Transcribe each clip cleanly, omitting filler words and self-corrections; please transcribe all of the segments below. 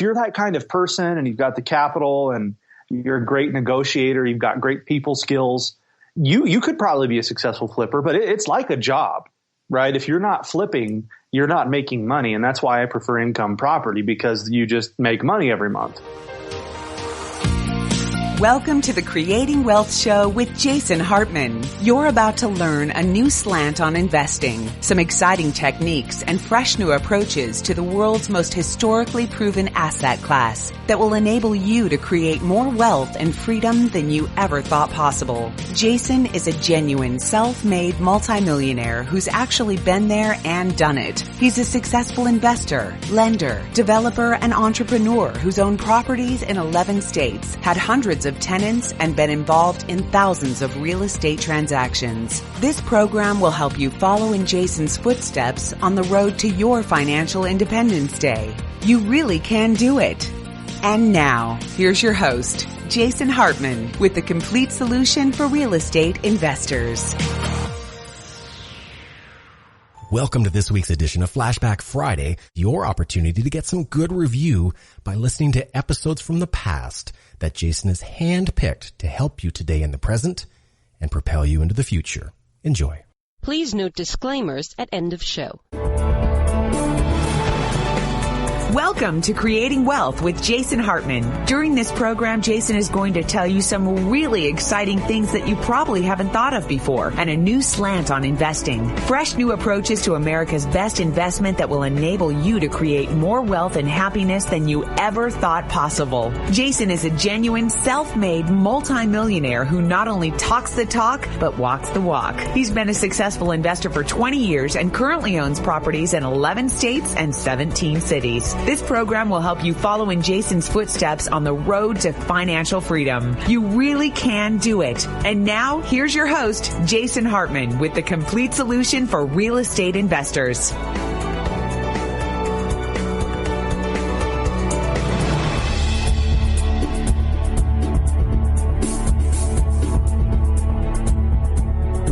you're that kind of person and you've got the capital and you're a great negotiator, you've got great people skills, you could probably be a successful flipper, but it's like a job, right? If you're not flipping, you're not making money. And that's why I prefer income property, because you just make money every month. Welcome to the Creating Wealth Show with Jason Hartman. You're about to learn a new slant on investing, some exciting techniques, and fresh new approaches to the world's most historically proven asset class that will enable you to create more wealth and freedom than you ever thought possible. Jason is a genuine self-made multimillionaire who's actually been there and done it. He's a successful investor, lender, developer, and entrepreneur who's owned properties in 11 states, had hundreds of tenants, and been involved in thousands of real estate transactions. This program will help you follow in Jason's footsteps on the road to your financial independence day. You really can do it. And now, here's your host, Jason Hartman, with the complete solution for real estate investors. Welcome to this week's edition of Flashback Friday, your opportunity to get some good review by listening to episodes from the past that Jason has handpicked to help you today in the present and propel you into the future. Enjoy. Please note disclaimers at end of show. Welcome to Creating Wealth with Jason Hartman. During this program, Jason is going to tell you some really exciting things that you probably haven't thought of before, and a new slant on investing. Fresh new approaches to America's best investment that will enable you to create more wealth and happiness than you ever thought possible. Jason is a genuine self-made multimillionaire who not only talks the talk, but walks the walk. He's been a successful investor for 20 years and currently owns properties in 11 states and 17 cities. This program will help you follow in Jason's footsteps on the road to financial freedom. You really can do it. And now, here's your host, Jason Hartman, with the complete solution for real estate investors.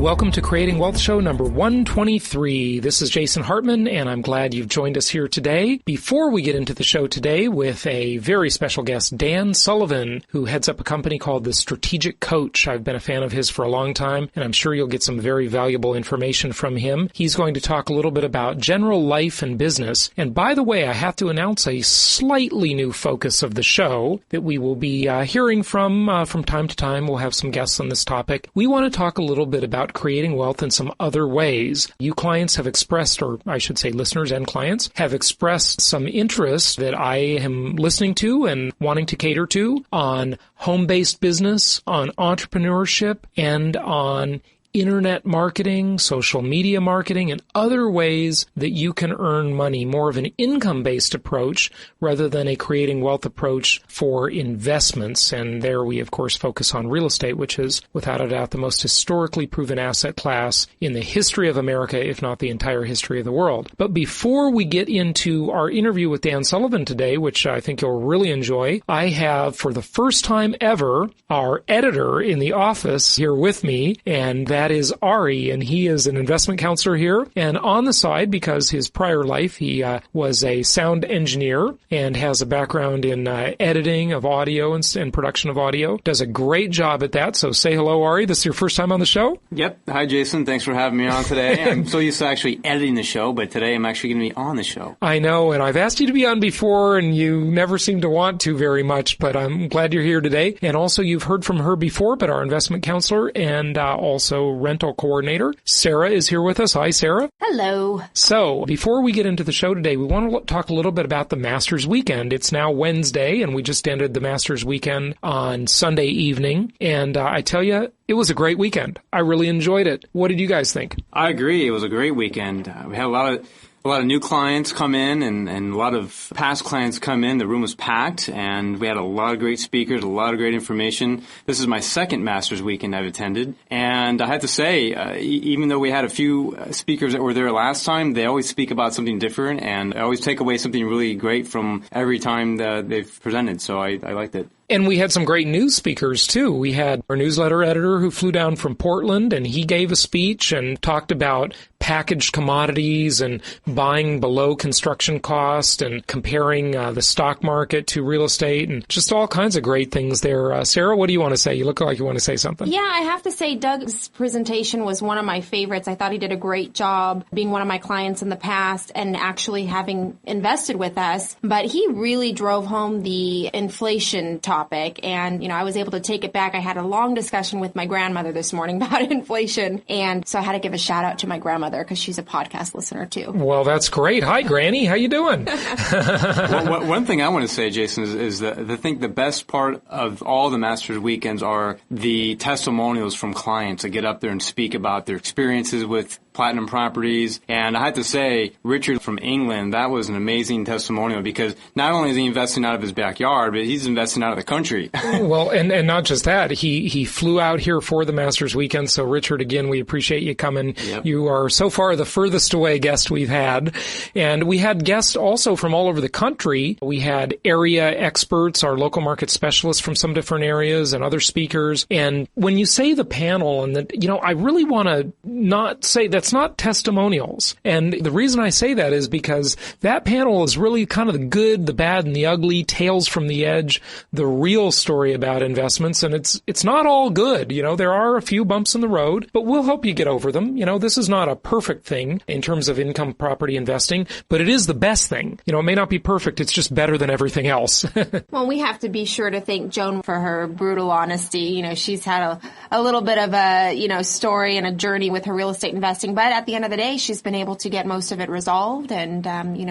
Welcome to Creating Wealth Show number 123. This is Jason Hartman, and I'm glad you've joined us here today. Before we get into the show today with a very special guest, Dan Sullivan, who heads up a company called The Strategic Coach. I've been a fan of his for a long time, and I'm sure you'll get some very valuable information from him. He's going to talk a little bit about general life and business. And by the way, I have to announce a slightly new focus of the show that we will be hearing from time to time. We'll have some guests on this topic. We want to talk a little bit about creating wealth in some other ways. You clients have expressed, or I should say listeners and clients, have expressed some interest that I am listening to and wanting to cater to on home-based business, on entrepreneurship, and on internet marketing, social media marketing, and other ways that you can earn money, more of an income-based approach rather than a creating wealth approach for investments. And there we, of course, focus on real estate, which is, without a doubt, the most historically proven asset class in the history of America, if not the entire history of the world. But before we get into our interview with Dan Sullivan today, which I think you'll really enjoy, I have, for the first time ever, our editor in the office here with me, and that is Ari, and he is an investment counselor here. And on the side, because his prior life, he was a sound engineer and has a background in editing of audio and production of audio. Does a great job at that. So say hello, Ari. This is your first time on the show? Yep. Hi, Jason. Thanks for having me on today. I'm so used to actually editing the show, but today I'm actually going to be on the show. I know, and I've asked you to be on before, and you never seem to want to very much, but I'm glad you're here today. And also, you've heard from her before, but our investment counselor and also rental coordinator, Sarah, is here with us. Hi, Sarah. Hello. So, before we get into the show today, we want to talk a little bit about the Masters weekend. It's now Wednesday, and we just ended the Masters weekend on Sunday evening. And I tell you, it was a great weekend. I really enjoyed it. What did you guys think? I agree. It was a great weekend. We had a lot of new clients come in and a lot of past clients come in. The room was packed, and we had a lot of great speakers, a lot of great information. This is my second Masters weekend I've attended, and I have to say, even though we had a few speakers that were there last time, they always speak about something different, and I always take away something really great from every time that they've presented, so I liked it. And we had some great news speakers, too. We had our newsletter editor who flew down from Portland, and he gave a speech and talked about packaged commodities and buying below construction cost and comparing the stock market to real estate and just all kinds of great things there. Sarah, what do you want to say? You look like you want to say something. Yeah, I have to say Doug's presentation was one of my favorites. I thought he did a great job being one of my clients in the past and actually having invested with us. But he really drove home the inflation topic. And, I was able to take it back. I had a long discussion with my grandmother this morning about inflation. And so I had to give a shout out to my grandmother because she's a podcast listener too. Well, that's great. Hi, Granny. How you doing? Well, one thing I want to say, Jason, is that I think the best part of all the Masters weekends are the testimonials from clients that get up there and speak about their experiences with Platinum Properties. And I have to say, Richard from England, that was an amazing testimonial because not only is he investing out of his backyard, but he's investing out of the country. Well, and not just that, he flew out here for the Masters weekend. So Richard, again, we appreciate you coming. Yep. You are so far the furthest away guest we've had. And we had guests also from all over the country. We had area experts, our local market specialists from some different areas and other speakers. And when you say the panel, and I really want to not say that's not testimonials. And the reason I say that is because that panel is really kind of the good, the bad, and the ugly, tales from the edge, the real story about investments. And it's not all good. There are a few bumps in the road, but we'll help you get over them. This is not a perfect thing in terms of income property investing, but it is the best thing. It may not be perfect. It's just better than everything else. Well, we have to be sure to thank Joan for her brutal honesty. She's had a little bit of a, story and a journey with her real estate investing, but at the end of the day, she's been able to get most of it resolved and,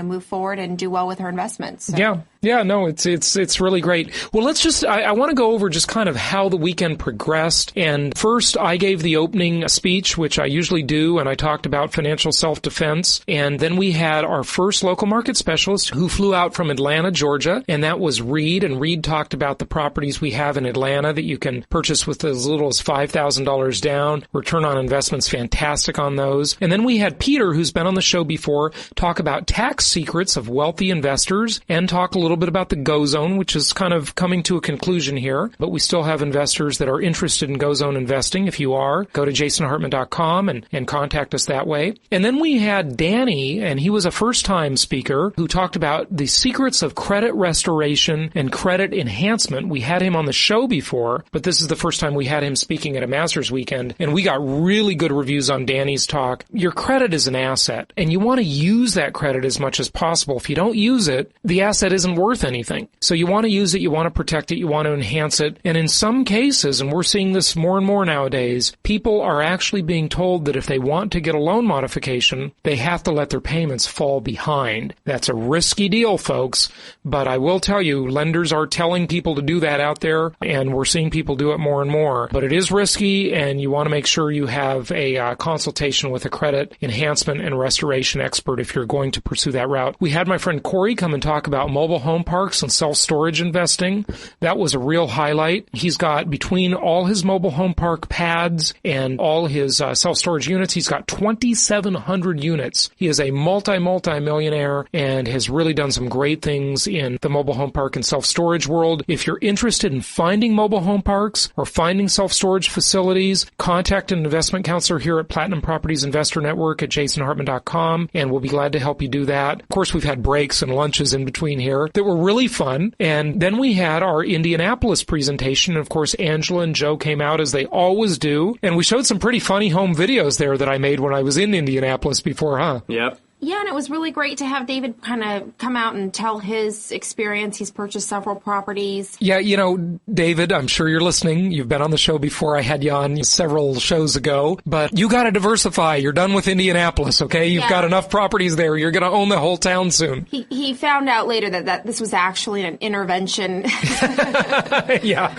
move forward and do well with her investments. So. Yeah, no, it's really great. Well, I want to go over just kind of how the weekend progressed. And first, I gave the opening speech, which I usually do, and I talked about financial self-defense. And then we had our first local market specialist who flew out from Atlanta, Georgia, and that was Reed. And Reed talked about the properties we have in Atlanta that you can purchase with as little as $5,000 down. Return on investment's fantastic on those. And then we had Peter, who's been on the show before, talk about tax secrets of wealthy investors and talk a little bit about the Go Zone, which is kind of coming to a conclusion here, but we still have investors that are interested in Go Zone investing. If you are, go to jasonhartman.com and contact us that way. And then we had Danny, and he was a first-time speaker who talked about the secrets of credit restoration and credit enhancement. We had him on the show before, but this is the first time we had him speaking at a Masters weekend, and we got really good reviews on Danny's talk. Your credit is an asset, and you want to use that credit as much as possible. If you don't use it, the asset isn't worth anything. So you want to use it, you want to protect it, you want to enhance it. And in some cases, and we're seeing this more and more nowadays, people are actually being told that if they want to get a loan modification, they have to let their payments fall behind. That's a risky deal, folks. But I will tell you, lenders are telling people to do that out there, and we're seeing people do it more and more. But it is risky, and you want to make sure you have a consultation with a credit enhancement and restoration expert if you're going to pursue that route. We had my friend Corey come and talk about mobile home parks and self-storage investing. That was a real highlight. He's got, between all his mobile home park pads and all his self-storage units, he's got 2,700 units. He is a multi-millionaire and has really done some great things in the mobile home park and self-storage world. If you're interested in finding mobile home parks or finding self-storage facilities, contact an investment counselor here at Platinum Properties Investor Network at jasonhartman.com, and we'll be glad to help you do that. Of course, we've had breaks and lunches in between here that were really fun. And then we had our Indianapolis presentation. And of course, Angela and Joe came out as they always do. And we showed some pretty funny home videos there that I made when I was in Indianapolis before, huh? Yep. Yeah, and it was really great to have David kind of come out and tell his experience. He's purchased several properties. Yeah, David, I'm sure you're listening. You've been on the show before. I had you on several shows ago. But you got to diversify. You're done with Indianapolis, okay? You've got enough properties there. You're going to own the whole town soon. He found out later that this was actually an intervention. Yeah.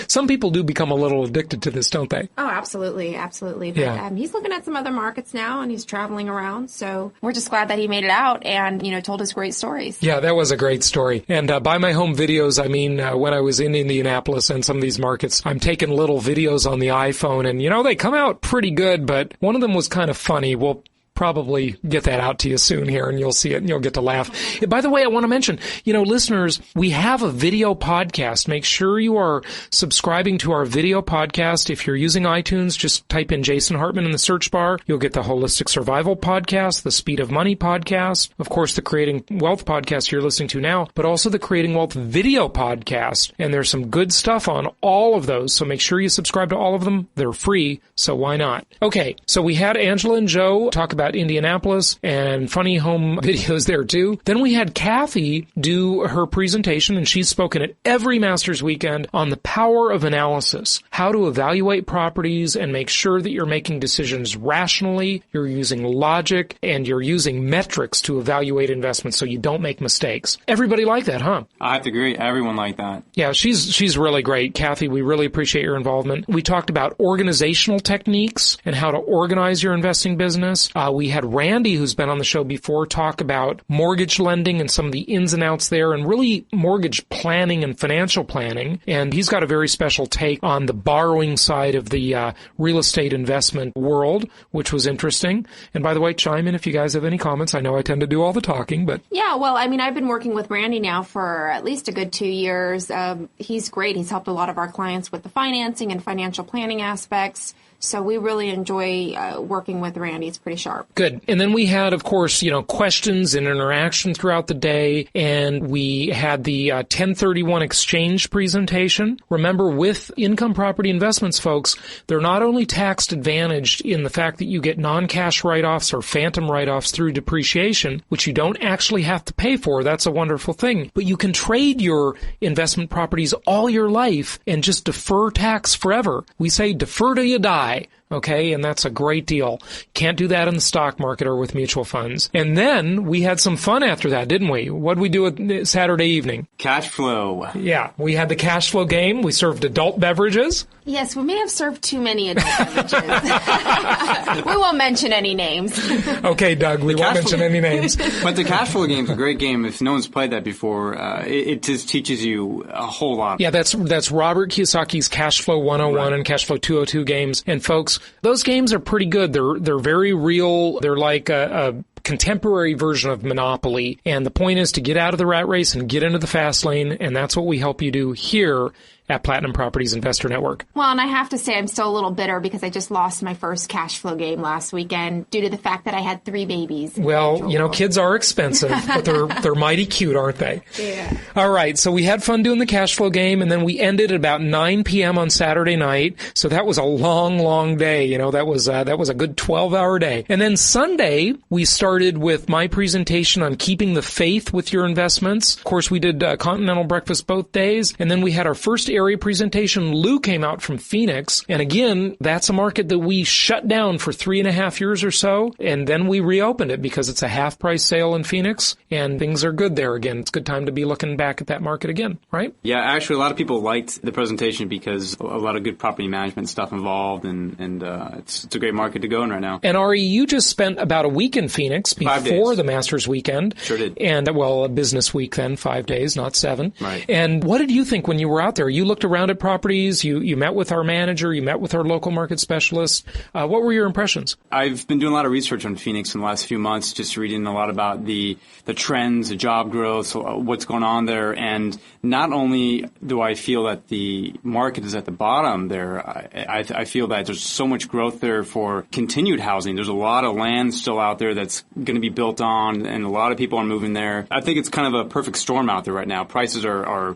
Some people do become a little addicted to this, don't they? Oh, absolutely. But he's looking at some other markets now, and he's traveling around. So we're just glad that he made it out and, told us great stories. Yeah, that was a great story. And by my home videos, I mean, when I was in Indianapolis and some of these markets, I'm taking little videos on the iPhone and, they come out pretty good, but one of them was kind of funny. We'll probably get that out to you soon here, and you'll see it and you'll get to laugh. By the way, I want to mention, listeners, we have a video podcast. Make sure you are subscribing to our video podcast. If you're using iTunes, just type in Jason Hartman in the search bar. You'll get the Holistic Survival podcast, the Speed of Money podcast, of course, the Creating Wealth podcast you're listening to now, but also the Creating Wealth video podcast. And there's some good stuff on all of those, so make sure you subscribe to all of them. They're free, so why not? Okay, so we had Angela and Joe talk about Indianapolis and funny home videos there too. Then we had Kathy do her presentation, and she's spoken at every Masters Weekend on the power of analysis, how to evaluate properties and make sure that you're making decisions rationally, you're using logic, and you're using metrics to evaluate investments so you don't make mistakes. Everybody liked that, huh? I have to agree. Everyone liked that. Yeah, she's really great. Kathy, we really appreciate your involvement. We talked about organizational techniques and how to organize your investing business. We had Randy, who's been on the show before, talk about mortgage lending and some of the ins and outs there, and really mortgage planning and financial planning. And he's got a very special take on the borrowing side of the real estate investment world, which was interesting. And by the way, chime in if you guys have any comments. I know I tend to do all the talking, but... Yeah, well, I mean, I've been working with Randy now for at least a good 2 years. He's great. He's helped a lot of our clients with the financing and financial planning aspects. So we really enjoy working with Randy. It's pretty sharp. Good. And then we had, of course, questions and interaction throughout the day. And we had the 1031 exchange presentation. Remember, with income property investments, folks, they're not only tax advantaged in the fact that you get non-cash write-offs or phantom write-offs through depreciation, which you don't actually have to pay for. That's a wonderful thing. But you can trade your investment properties all your life and just defer tax forever. We say defer till you die. Okay, and that's a great deal. Can't do that in the stock market or with mutual funds. And then we had some fun after that, didn't we? What did we do Saturday evening? Cash flow. Yeah, we had the cash flow game. We served adult beverages. Yes, we may have served too many adult beverages. We won't mention any names. Okay, Doug, we won't mention any names. But the cash flow game is a great game. If no one's played that before, it just teaches you a whole lot. Yeah, that's Robert Kiyosaki's Cash Flow 101 and Cash Flow 202 games. And folks, those games are pretty good. They're very real. They're like a contemporary version of Monopoly. And the point is to get out of the rat race and get into the fast lane. And that's what we help you do here at Platinum Properties Investor Network. Well, and I have to say I'm still a little bitter because I just lost my first cash flow game last weekend due to the fact that I had 3 babies. Well, kids are expensive, but they're mighty cute, aren't they? Yeah. All right, so we had fun doing the cash flow game, and then we ended at about 9 p.m. on Saturday night. So that was a long, long day. That was a good 12-hour day. And then Sunday, we started with my presentation on keeping the faith with your investments. Of course, we did continental breakfast both days, and then we had our first area presentation. Lou came out from Phoenix, and again, that's a market that we shut down for 3.5 years or so, and then we reopened it because it's a half-price sale in Phoenix, and things are good there again. It's a good time to be looking back at that market again, right? Yeah, actually, a lot of people liked the presentation because a lot of good property management stuff involved, and it's a great market to go in right now. And Ari, you just spent about a week in Phoenix before the Masters weekend. Sure did. And, a business week then, 5 days, not 7. Right. And what did you think when you were out there? You looked around at properties, you met with our manager, you met with our local market specialist. What were your impressions? I've been doing a lot of research on Phoenix in the last few months, just reading a lot about the trends, the job growth, what's going on there. And not only do I feel that the market is at the bottom there, I feel that there's so much growth there for continued housing. There's a lot of land still out there that's going to be built on, and a lot of people are moving there. I think it's kind of a perfect storm out there right now. Prices are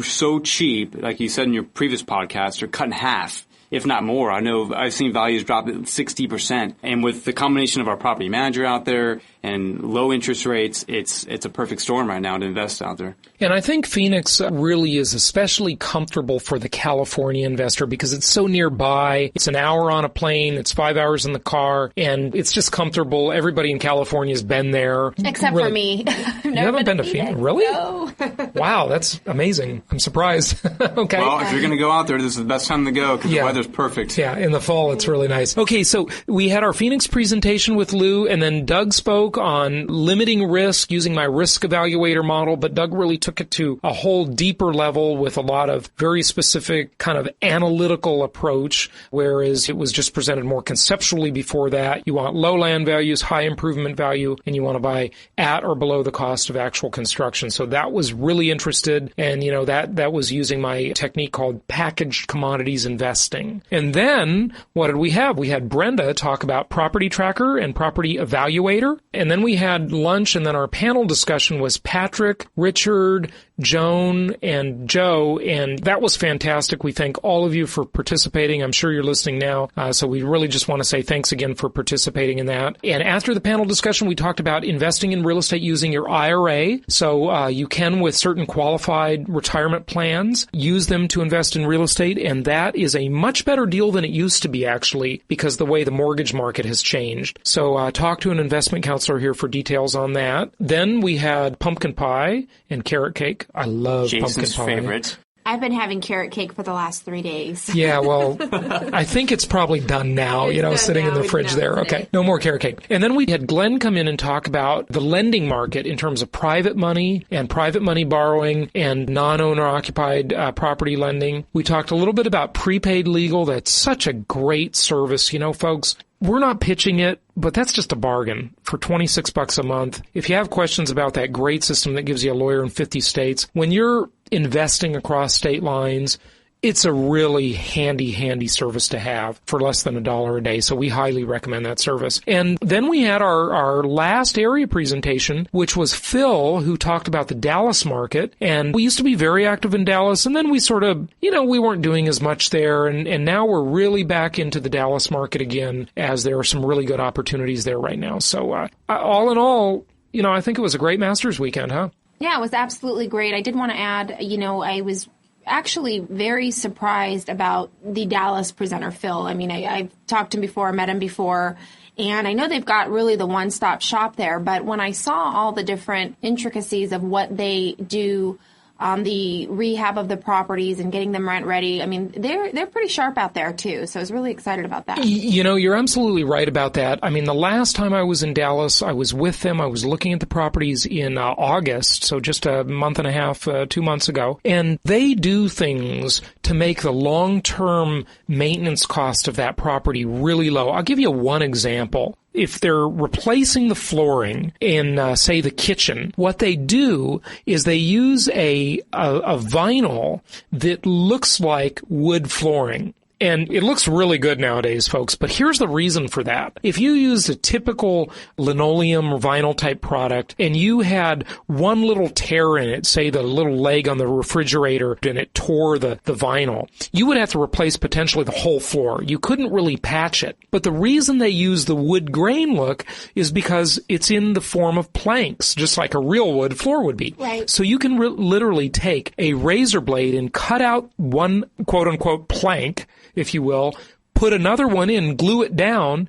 so cheap, like you said in your previous podcast, they're cut in half, if not more. I know I've seen values drop at 60%. And with the combination of our property manager out there and low interest rates, it's a perfect storm right now to invest out there. And I think Phoenix really is especially comfortable for the California investor because it's so nearby. It's an hour on a plane. It's 5 hours in the car. And it's just comfortable. Everybody in California has been there. Except for me. You haven't been to Phoenix? Really? No. Wow, that's amazing. I'm surprised. Okay. Well, if you're going to go out there, this is the best time to go because the weather weather's perfect. Yeah, in the fall, it's really nice. Okay, so we had our Phoenix presentation with Lou, and then Doug spoke on limiting risk using my risk evaluator model, but Doug really took it to a whole deeper level with a lot of very specific kind of analytical approach, whereas it was just presented more conceptually before that. You want low land values, high improvement value, and you want to buy at or below the cost of actual construction. So that was really interested, and that was using my technique called packaged commodities investing. And then what did we have? We had Brenda talk about Property Tracker and Property Evaluator, and then we had lunch, and then our panel discussion was Patrick, Richard, Joan, and Joe, and that was fantastic. We thank all of you for participating. I'm sure you're listening now, so we really just want to say thanks again for participating in that. And after the panel discussion, we talked about investing in real estate using your IRA. So you can, with certain qualified retirement plans, use them to invest in real estate, and that is a much better deal than it used to be, actually, because the way the mortgage market has changed. So talk to an investment counselor here for details on that. Then we had pumpkin pie and carrot cake. I love Jason's pumpkin pie. favorite. I've been having carrot cake for the last 3 days. Yeah, well, I think it's probably done now, sitting in the fridge there. Okay, no more carrot cake. And then we had Glenn come in and talk about the lending market in terms of private money and private money borrowing and non-owner occupied property lending. We talked a little bit about prepaid legal. That's such a great service. Folks, we're not pitching it, but that's just a bargain for $26 a month. If you have questions about that great system that gives you a lawyer in 50 states, when you're investing across state lines, it's a really handy service to have for less than $1 a day. So we highly recommend that service. And then we had our last area presentation, which was Phil, who talked about the Dallas market. And we used to be very active in Dallas. And then we sort of, we weren't doing as much there. And now we're really back into the Dallas market again, as there are some really good opportunities there right now. So all in all, I think it was a great Masters weekend, huh? Yeah, it was absolutely great. I did want to add, I was actually very surprised about the Dallas presenter, Phil. I mean, I've talked to him before, met him before, and I know they've got really the one-stop shop there. But when I saw all the different intricacies of what they do on the rehab of the properties and getting them rent ready, I mean, they're pretty sharp out there too. So I was really excited about that. You're absolutely right about that. I mean, the last time I was in Dallas, I was with them. I was looking at the properties in August, so just a month and a half, 2 months ago. And they do things to make the long-term maintenance cost of that property really low. I'll give you one example. If they're replacing the flooring in, say, the kitchen, what they do is they use a vinyl that looks like wood flooring. And it looks really good nowadays, folks, but here's the reason for that. If you used a typical linoleum or vinyl type product and you had one little tear in it, say the little leg on the refrigerator, and it tore the vinyl, you would have to replace potentially the whole floor. You couldn't really patch it. But the reason they use the wood grain look is because it's in the form of planks, just like a real wood floor would be. Right. So you can literally take a razor blade and cut out one quote-unquote plank, if you will, put another one in, glue it down,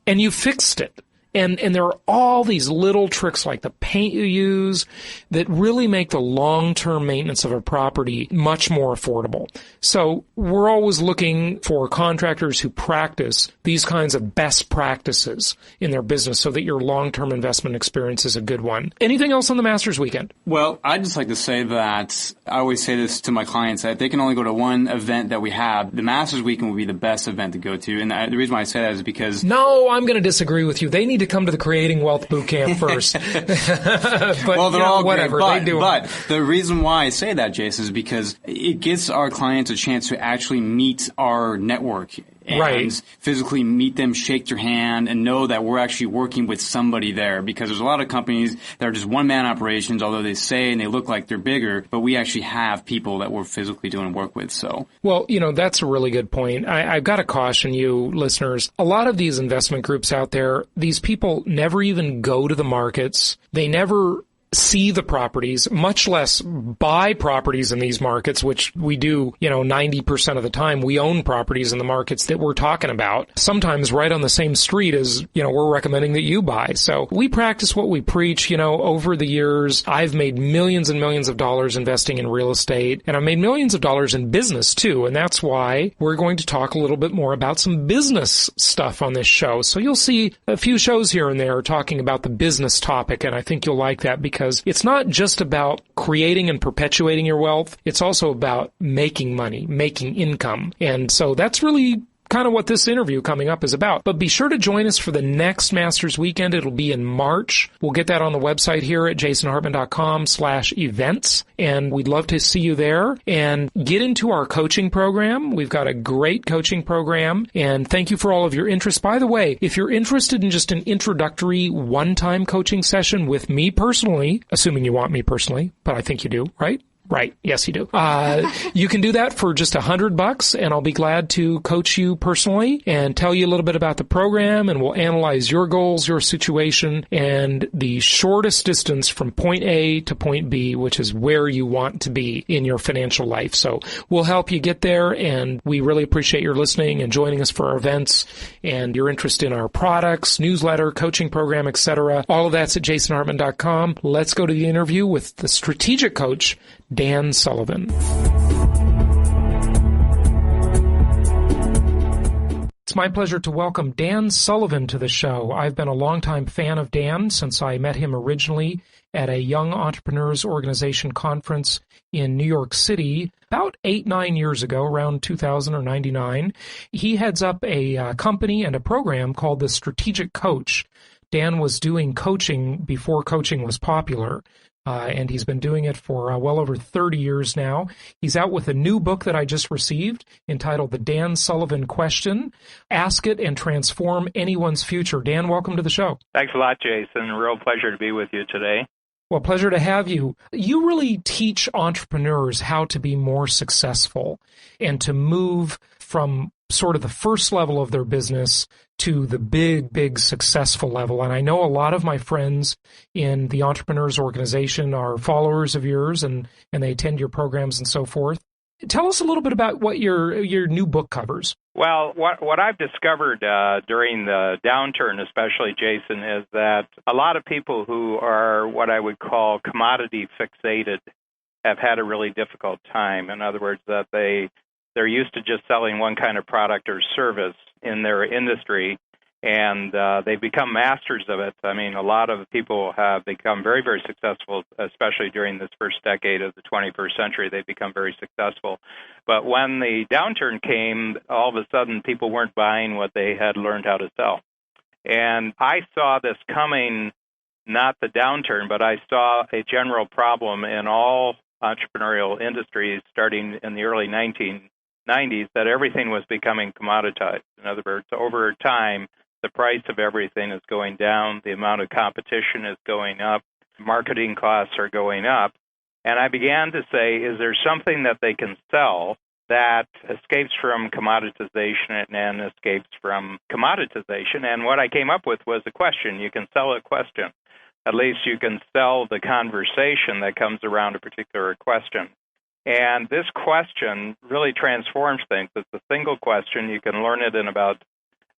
and you fixed it. And there are all these little tricks like the paint you use that really make the long-term maintenance of a property much more affordable. So we're always looking for contractors who practice these kinds of best practices in their business so that your long-term investment experience is a good one. Anything else on the Masters weekend? Well, I'd just like to say that I always say this to my clients, that they can only go to one event that we have. The Masters weekend will be the best event to go to. And the reason why I say that is because... No, I'm going to disagree with you. They need to come to the Creating Wealth Boot Camp first. But, well, they're all whatever. Great, they do. But the reason why I say that, Jason, is because it gives our clients a chance to actually meet our network. And physically meet them, shake their hand, and know that we're actually working with somebody there. Because there's a lot of companies that are just one-man operations, although they say and they look like they're bigger, but we actually have people that we're physically doing work with. So, well, that's a really good point. I've got to caution you, listeners. A lot of these investment groups out there, these people never even go to the markets. They never see the properties, much less buy properties in these markets, which we do, 90% of the time. We own properties in the markets that we're talking about, sometimes right on the same street as, we're recommending that you buy. So we practice what we preach. Over the years, I've made millions and millions of dollars investing in real estate, and I've made millions of dollars in business too. And that's why we're going to talk a little bit more about some business stuff on this show. So you'll see a few shows here and there talking about the business topic, and I think you'll like that because it's not just about creating and perpetuating your wealth. It's also about making money, making income. And so that's really kind of what this interview coming up is about. But be sure to join us for the next Masters Weekend. It'll be in March. We'll get that on the website here at jasonhartman.com/events. And we'd love to see you there and get into our coaching program. We've got a great coaching program. And thank you for all of your interest. By the way, if you're interested in just an introductory one-time coaching session with me personally, assuming you want me personally, but I think you do, right? Right. Yes, you do. You can do that for just $100, and I'll be glad to coach you personally and tell you a little bit about the program, and we'll analyze your goals, your situation, and the shortest distance from point A to point B, which is where you want to be in your financial life. So we'll help you get there, and we really appreciate your listening and joining us for our events and your interest in our products, newsletter, coaching program, etc. All of that's at jasonhartman.com. Let's go to the interview with the strategic coach, Dan Sullivan. It's my pleasure to welcome Dan Sullivan to the show. I've been a longtime fan of Dan since I met him originally at a Young Entrepreneurs Organization conference in New York City about 8-9 years ago, around 2000 or 99. He heads up a company and a program called the Strategic Coach. Dan was doing coaching before coaching was popular. And he's been doing it for well over 30 years now. He's out with a new book that I just received entitled The Dan Sullivan Question, Ask It and Transform Anyone's Future. Dan, welcome to the show. Thanks a lot, Jason. Real pleasure to be with you today. Well, pleasure to have you. You really teach entrepreneurs how to be more successful and to move from sort of the first level of their business to the big successful level. And I know a lot of my friends in the Entrepreneurs Organization are followers of yours and they attend your programs and so forth. Tell us a little bit about what your new book covers. Well, what I've discovered during the downturn, especially, Jason, is that a lot of people who are what I would call commodity fixated have had a really difficult time. In other words, that they're used to just selling one kind of product or service in their industry, and they've become masters of it. I mean, a lot of people have become very, very successful, especially during this first decade of the 21st century. They've become very successful. But when the downturn came, all of a sudden people weren't buying what they had learned how to sell. And I saw this coming, not the downturn, but I saw a general problem in all entrepreneurial industries starting in the early 1990s, that everything was becoming commoditized. In other words, over time, the price of everything is going down, the amount of competition is going up, marketing costs are going up. And I began to say, is there something that they can sell that escapes from commoditization and escapes from commoditization? And what I came up with was a question. You can sell a question. At least you can sell the conversation that comes around a particular question. And this question really transforms things. It's a single question. You can learn it in about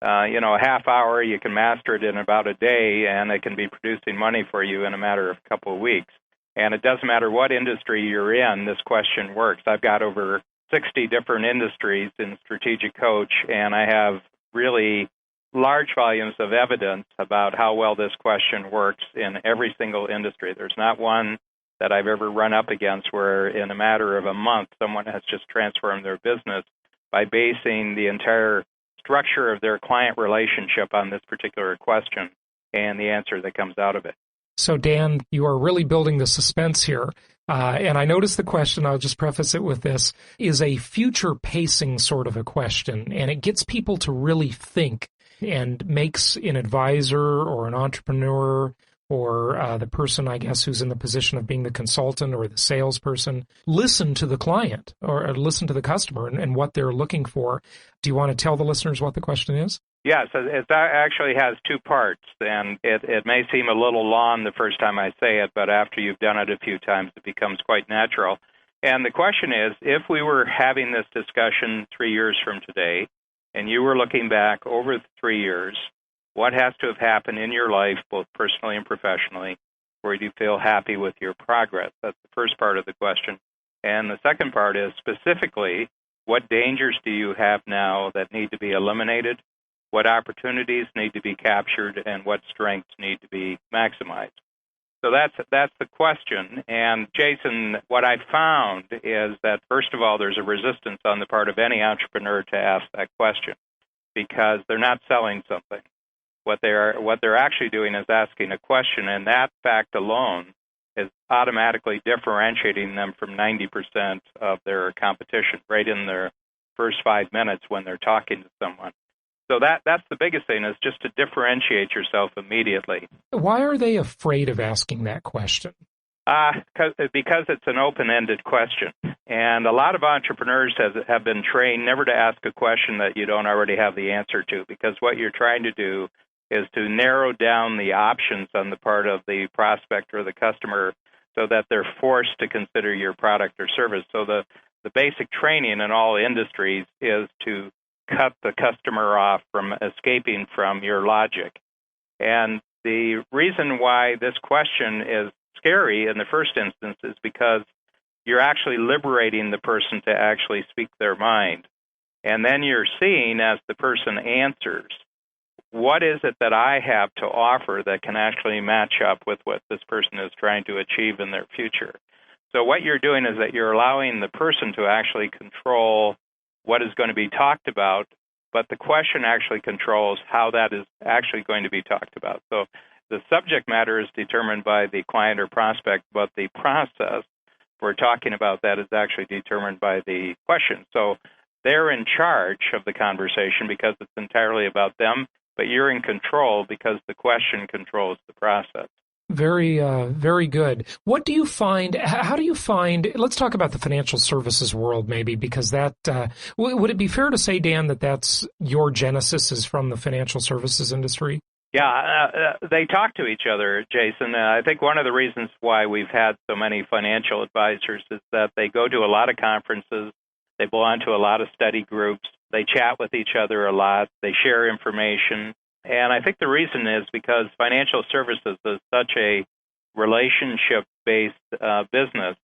a half hour. You can master it in about a day, and it can be producing money for you in a matter of a couple of weeks. And it doesn't matter what industry you're in, this question works. I've got over 60 different industries in Strategic Coach, and I have really large volumes of evidence about how well this question works in every single industry. There's not one that I've ever run up against where in a matter of a month someone has just transformed their business by basing the entire structure of their client relationship on this particular question and the answer that comes out of it. So, Dan, you are really building the suspense here. And I noticed the question, I'll just preface it with this, is a future pacing sort of a question. And it gets people to really think and makes an advisor or an entrepreneur or the person, I guess, who's in the position of being the consultant or the salesperson, listen to the client or listen to the customer and what they're looking for. Do you want to tell the listeners what the question is? Yes, it actually has two parts, and it may seem a little long the first time I say it, but after you've done it a few times, it becomes quite natural. And the question is, if we were having this discussion 3 years from today, and you were looking back over the 3 years, what has to have happened in your life, both personally and professionally, where you feel happy with your progress? That's the first part of the question. And the second part is, specifically, what dangers do you have now that need to be eliminated? What opportunities need to be captured, and what strengths need to be maximized? So that's the question. And Jason, what I found is that, first of all, there's a resistance on the part of any entrepreneur to ask that question because they're not selling something. What they're actually doing is asking a question, and that fact alone is automatically differentiating them from 90% of their competition right in their first 5 minutes when they're talking to someone. So that's the biggest thing, is just to differentiate yourself immediately. Why are they afraid of asking that question? Because it's an open-ended question. And a lot of entrepreneurs have been trained never to ask a question that you don't already have the answer to, because what you're trying to do is to narrow down the options on the part of the prospect or the customer so that they're forced to consider your product or service. So the basic training in all industries is to cut the customer off from escaping from your logic. And the reason why this question is scary in the first instance is because you're actually liberating the person to actually speak their mind. And then you're seeing, as the person answers, what is it that I have to offer that can actually match up with what this person is trying to achieve in their future. So what you're doing is that you're allowing the person to actually control what is going to be talked about, but the question actually controls how that is actually going to be talked about. So the subject matter is determined by the client or prospect, but the process for talking about that is actually determined by the question. So they're in charge of the conversation because it's entirely about them, but you're in control because the question controls the process. Very, very good. What do you find, how do you find, let's talk about the financial services world maybe, because that, would it be fair to say, Dan, that that's your genesis is from the financial services industry? Yeah, they talk to each other, Jason. I think one of the reasons why we've had so many financial advisors is that they go to a lot of conferences, they belong to a lot of study groups, they chat with each other a lot, they share information. And I think the reason is because financial services is such a relationship-based business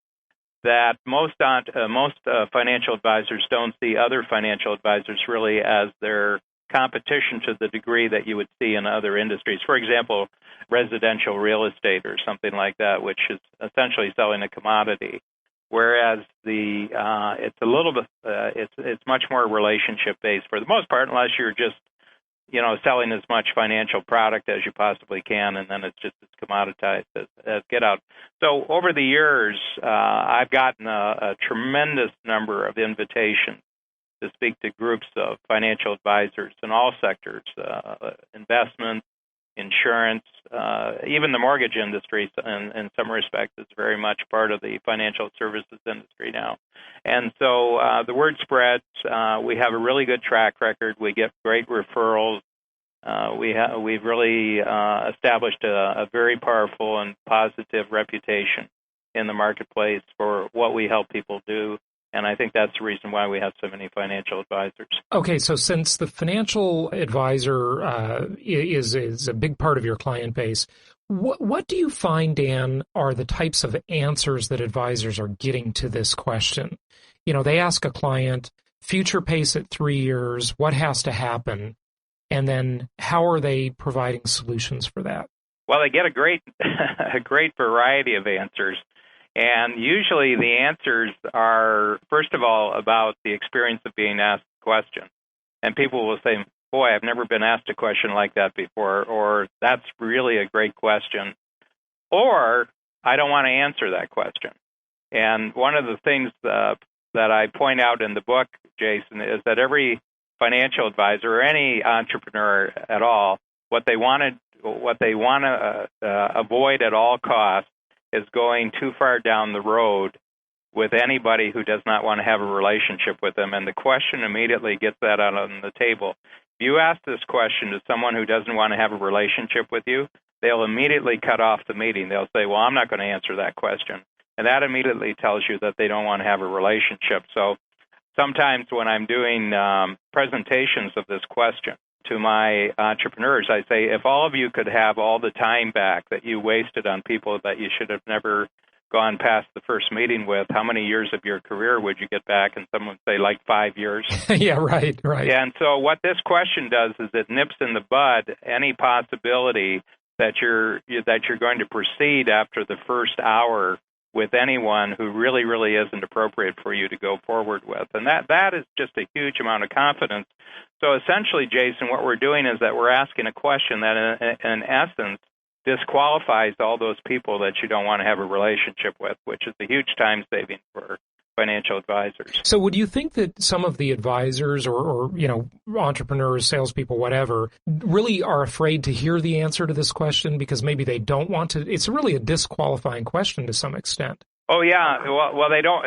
that most financial advisors don't see other financial advisors really as their competition to the degree that you would see in other industries. For example, residential real estate or something like that, which is essentially selling a commodity. Whereas it's a little bit it's much more relationship-based for the most part, unless you're just selling as much financial product as you possibly can, and then it's just as commoditized as get out. So over the years, I've gotten a tremendous number of invitations to speak to groups of financial advisors in all sectors, investment, insurance, even the mortgage industry in some respects is very much part of the financial services industry now. And so the word spreads. We have a really good track record. We get great referrals. We've really established a very powerful and positive reputation in the marketplace for what we help people do. And I think that's the reason why we have so many financial advisors. Okay, so since the financial advisor is a big part of your client base, what do you find, Dan, are the types of answers that advisors are getting to this question? They ask a client, future pace at 3 years, what has to happen? And then how are they providing solutions for that? Well, they get a great variety of answers. And usually the answers are, first of all, about the experience of being asked a question. And people will say, boy, I've never been asked a question like that before, or that's really a great question, or I don't want to answer that question. And one of the things that I point out in the book, Jason, is that every financial advisor or any entrepreneur at all, what they want to avoid at all costs is going too far down the road with anybody who does not want to have a relationship with them. And the question immediately gets that out on the table. If you ask this question to someone who doesn't want to have a relationship with you, they'll immediately cut off the meeting. They'll say, well, I'm not going to answer that question. And that immediately tells you that they don't want to have a relationship. So sometimes when I'm doing presentations of this question to my entrepreneurs, I say, if all of you could have all the time back that you wasted on people that you should have never gone past the first meeting with, how many years of your career would you get back? And someone would say, like 5 years. Yeah, right. And so what this question does is it nips in the bud any possibility that you're going to proceed after the first hour with anyone who really, really isn't appropriate for you to go forward with. And that is just a huge amount of confidence. So essentially, Jason, what we're doing is that we're asking a question that in essence disqualifies all those people that you don't want to have a relationship with, which is a huge time saving for financial advisors. So would you think that some of the advisors or entrepreneurs, salespeople, whatever, really are afraid to hear the answer to this question because maybe they don't want to? It's really a disqualifying question to some extent. Oh, yeah. Well, they don't.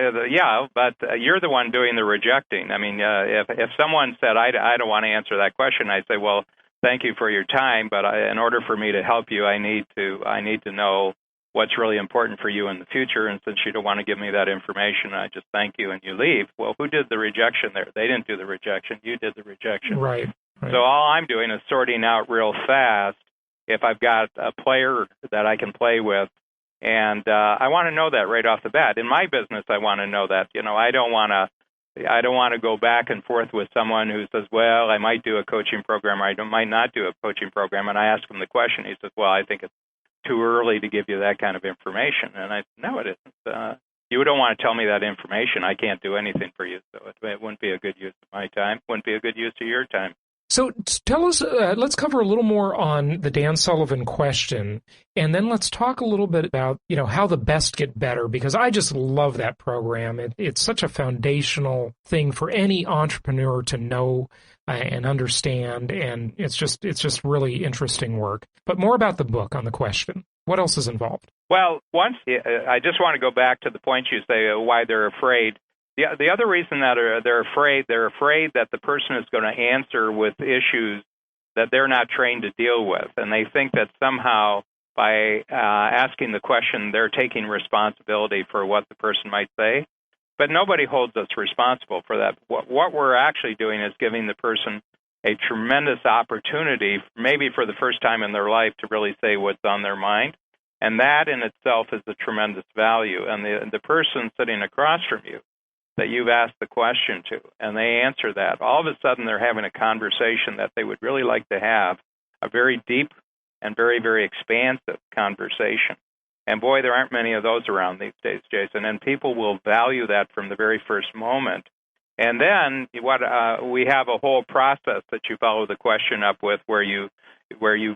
But you're the one doing the rejecting. I mean, if someone said, I don't want to answer that question, I say, well, thank you for your time, but in order for me to help you, I need to know what's really important for you in the future, and since you don't want to give me that information, I just thank you and you leave. Well, who did the rejection there? They didn't do the rejection. You did the rejection. Right. So all I'm doing is sorting out real fast if I've got a player that I can play with, and I want to know that right off the bat. In my business, I want to know that. I don't want to go back and forth with someone who says, well, I might do a coaching program or I might not do a coaching program, and I ask him the question. He says, well, I think it's too early to give you that kind of information. And I said, no, it isn't. You don't want to tell me that information. I can't do anything for you, so it wouldn't be a good use of my time. Wouldn't be a good use of your time. So tell us, let's cover a little more on the Dan Sullivan question, and then let's talk a little bit about, how the best get better, because I just love that program. It's such a foundational thing for any entrepreneur to know and understand, and it's just really interesting work. But more about the book on the question. What else is involved? Well, I just want to go back to the point you say why they're afraid. The other reason that they're afraid that the person is going to answer with issues that they're not trained to deal with, and they think that somehow by asking the question, they're taking responsibility for what the person might say. But nobody holds us responsible for that. What we're actually doing is giving the person a tremendous opportunity, maybe for the first time in their life, to really say what's on their mind. And that in itself is a tremendous value. And the person sitting across from you that you've asked the question to, and they answer that, all of a sudden they're having a conversation that they would really like to have, a very deep and very, very expansive conversation. And boy, there aren't many of those around these days, Jason, and people will value that from the very first moment. And then we have a whole process that you follow the question up with where you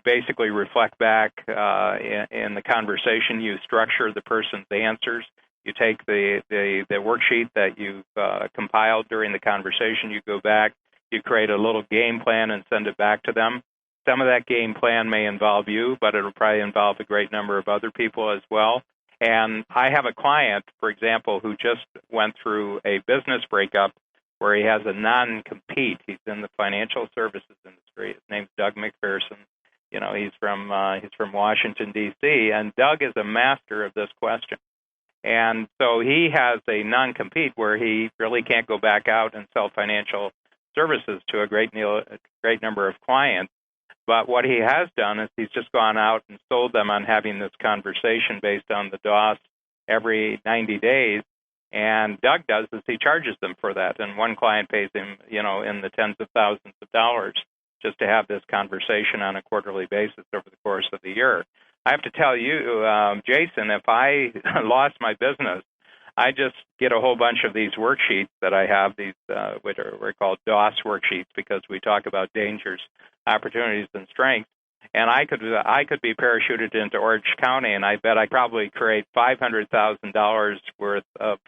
basically reflect back in the conversation. You structure the person's answers. You take the worksheet that you've compiled during the conversation. You go back, you create a little game plan and send it back to them. Some of that game plan may involve you, but it'll probably involve a great number of other people as well. And I have a client, for example, who just went through a business breakup where he has a non-compete. He's in the financial services industry. His name's Doug McPherson. He's from Washington, D.C., and Doug is a master of this question. And so he has a non-compete where he really can't go back out and sell financial services to a great number of clients. But what he has done is he's just gone out and sold them on having this conversation based on the DOS every 90 days. And Doug does is he charges them for that. And one client pays him, in the tens of thousands of dollars just to have this conversation on a quarterly basis over the course of the year. I have to tell you, Jason, if I lost my business, I just get a whole bunch of these worksheets that I have, these which are called DOS worksheets because we talk about dangers, opportunities, and strengths. And I could be parachuted into Orange County, and I bet I probably create $500,000 worth of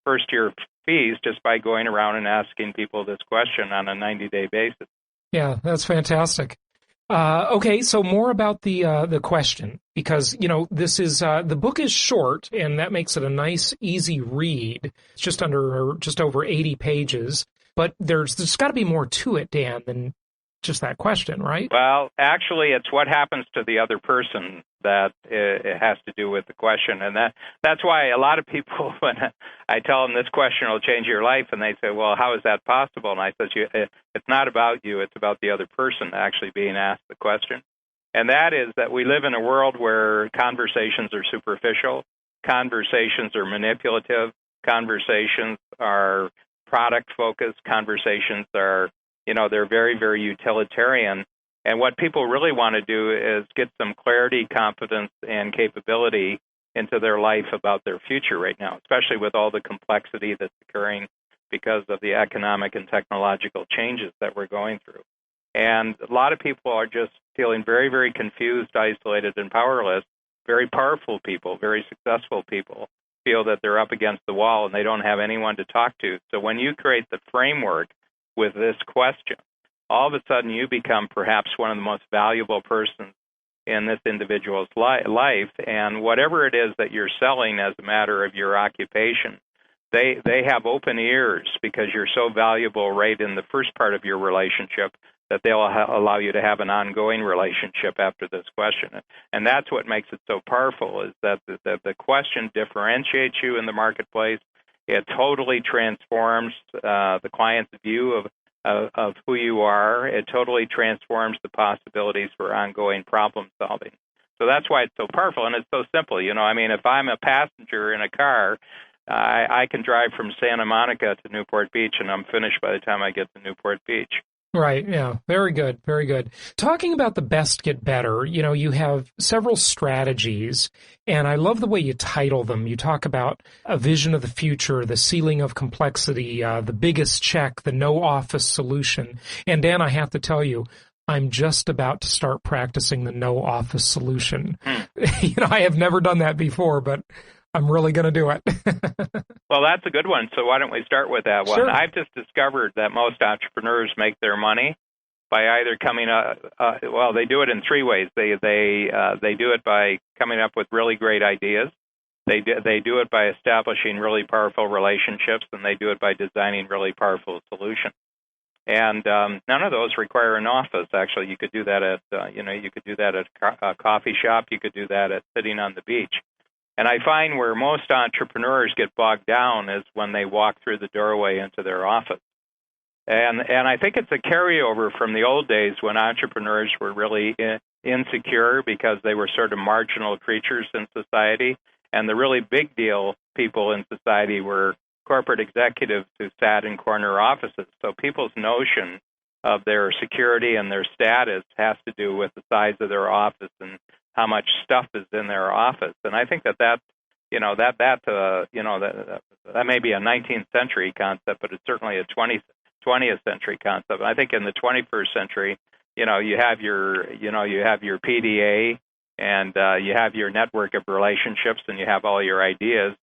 first-year fees just by going around and asking people this question on a 90-day basis. Yeah, that's fantastic. Okay, so more about the question, because this is the book is short, and that makes it a nice, easy read. It's just over 80 pages, but there's got to be more to it, Dan, than just that question, right? Well, actually, it's what happens to the other person that it has to do with the question. And that's why a lot of people, when I tell them this question will change your life, and they say, well, how is that possible? And I said, it's not about you. It's about the other person actually being asked the question. And that is that we live in a world where conversations are superficial, conversations are manipulative, conversations are product-focused, conversations are, they're very, very utilitarian. And what people really want to do is get some clarity, confidence, and capability into their life about their future right now, especially with all the complexity that's occurring because of the economic and technological changes that we're going through. And a lot of people are just feeling very, very confused, isolated, and powerless. Very powerful people, very successful people feel that they're up against the wall and they don't have anyone to talk to. So when you create the framework with this question, all of a sudden you become perhaps one of the most valuable persons in this individual's life. And whatever it is that you're selling as a matter of your occupation, they have open ears because you're so valuable right in the first part of your relationship that they'll allow you to have an ongoing relationship after this question. And that's what makes it so powerful, is that the question differentiates you in the marketplace. It totally transforms the client's view of who you are. It totally transforms the possibilities for ongoing problem solving. So that's why it's so powerful, and it's so simple. If I'm a passenger in a car, I can drive from Santa Monica to Newport Beach, and I'm finished by the time I get to Newport Beach. Right, yeah. Very good, very good. Talking about the best get better, you have several strategies, and I love the way you title them. You talk about a vision of the future, the ceiling of complexity, the biggest check, the no office solution. And Dan, I have to tell you, I'm just about to start practicing the no office solution. I have never done that before, but I'm really going to do it. Well, that's a good one. So why don't we start with that one? Sure. I've just discovered that most entrepreneurs make their money by either coming up. They do it in three ways. They do it by coming up with really great ideas. They do it by establishing really powerful relationships, and they do it by designing really powerful solutions. And none of those require an office. Actually, you could do that at a coffee shop. You could do that at sitting on the beach. And I find where most entrepreneurs get bogged down is when they walk through the doorway into their office. And I think it's a carryover from the old days when entrepreneurs were really insecure because they were sort of marginal creatures in society. And the really big deal people in society were corporate executives who sat in corner offices. So people's notion of their security and their status has to do with the size of their office and how much stuff is in their office. And I think that may be a 19th century concept, but it's certainly a 20th century concept. And I think in the 21st century, you have your PDA, and you have your network of relationships, and you have all your ideas,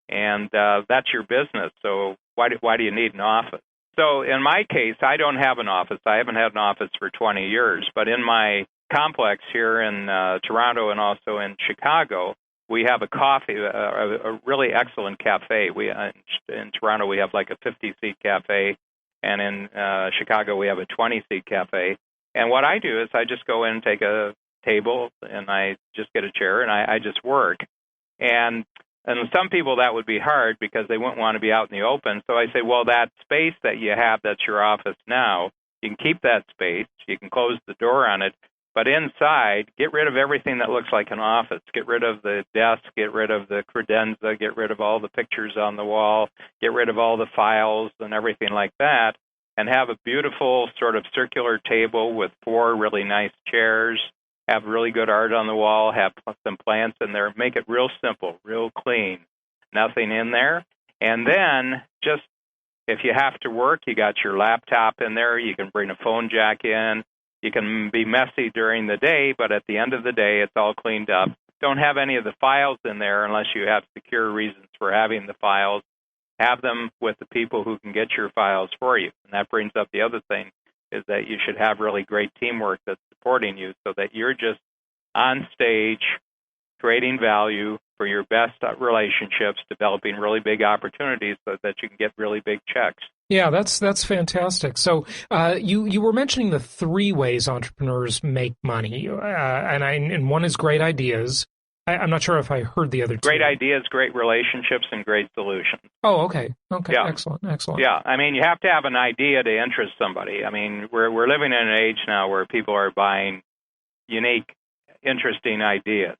and that's your business. So why do you need an office? So in my case, I don't have an office. I haven't had an office for 20 years, but in my complex here in Toronto and also in Chicago, we have a really excellent cafe. In Toronto, we have like a 50-seat cafe, and in Chicago, we have a 20-seat cafe. And what I do is I just go in and take a table, and I just get a chair, and I just work. And some people, that would be hard because they wouldn't want to be out in the open. So I say, well, that space that you have, that's your office now, you can keep that space. You can close the door on it. But inside, get rid of everything that looks like an office. Get rid of the desk, get rid of the credenza, get rid of all the pictures on the wall, get rid of all the files and everything like that, and have a beautiful sort of circular table with 4 really nice chairs, have really good art on the wall, have some plants in there, make it real simple, real clean, nothing in there. And then just if you have to work, you got your laptop in there, you can bring a phone jack in. You can be messy during the day, but at the end of the day, it's all cleaned up. Don't have any of the files in there unless you have secure reasons for having the files. Have them with the people who can get your files for you. And that brings up the other thing, is that you should have really great teamwork that's supporting you so that you're just on stage creating value for your best relationships, developing really big opportunities so that you can get really big checks. Yeah, that's fantastic. So you were mentioning the three ways entrepreneurs make money, and one is great ideas. I'm not sure if I heard the other two. Great ideas, great relationships, and great solutions. Oh, okay. Yeah. Excellent. Yeah, I mean, you have to have an idea to interest somebody. I mean, we're living in an age now where people are buying unique, interesting ideas.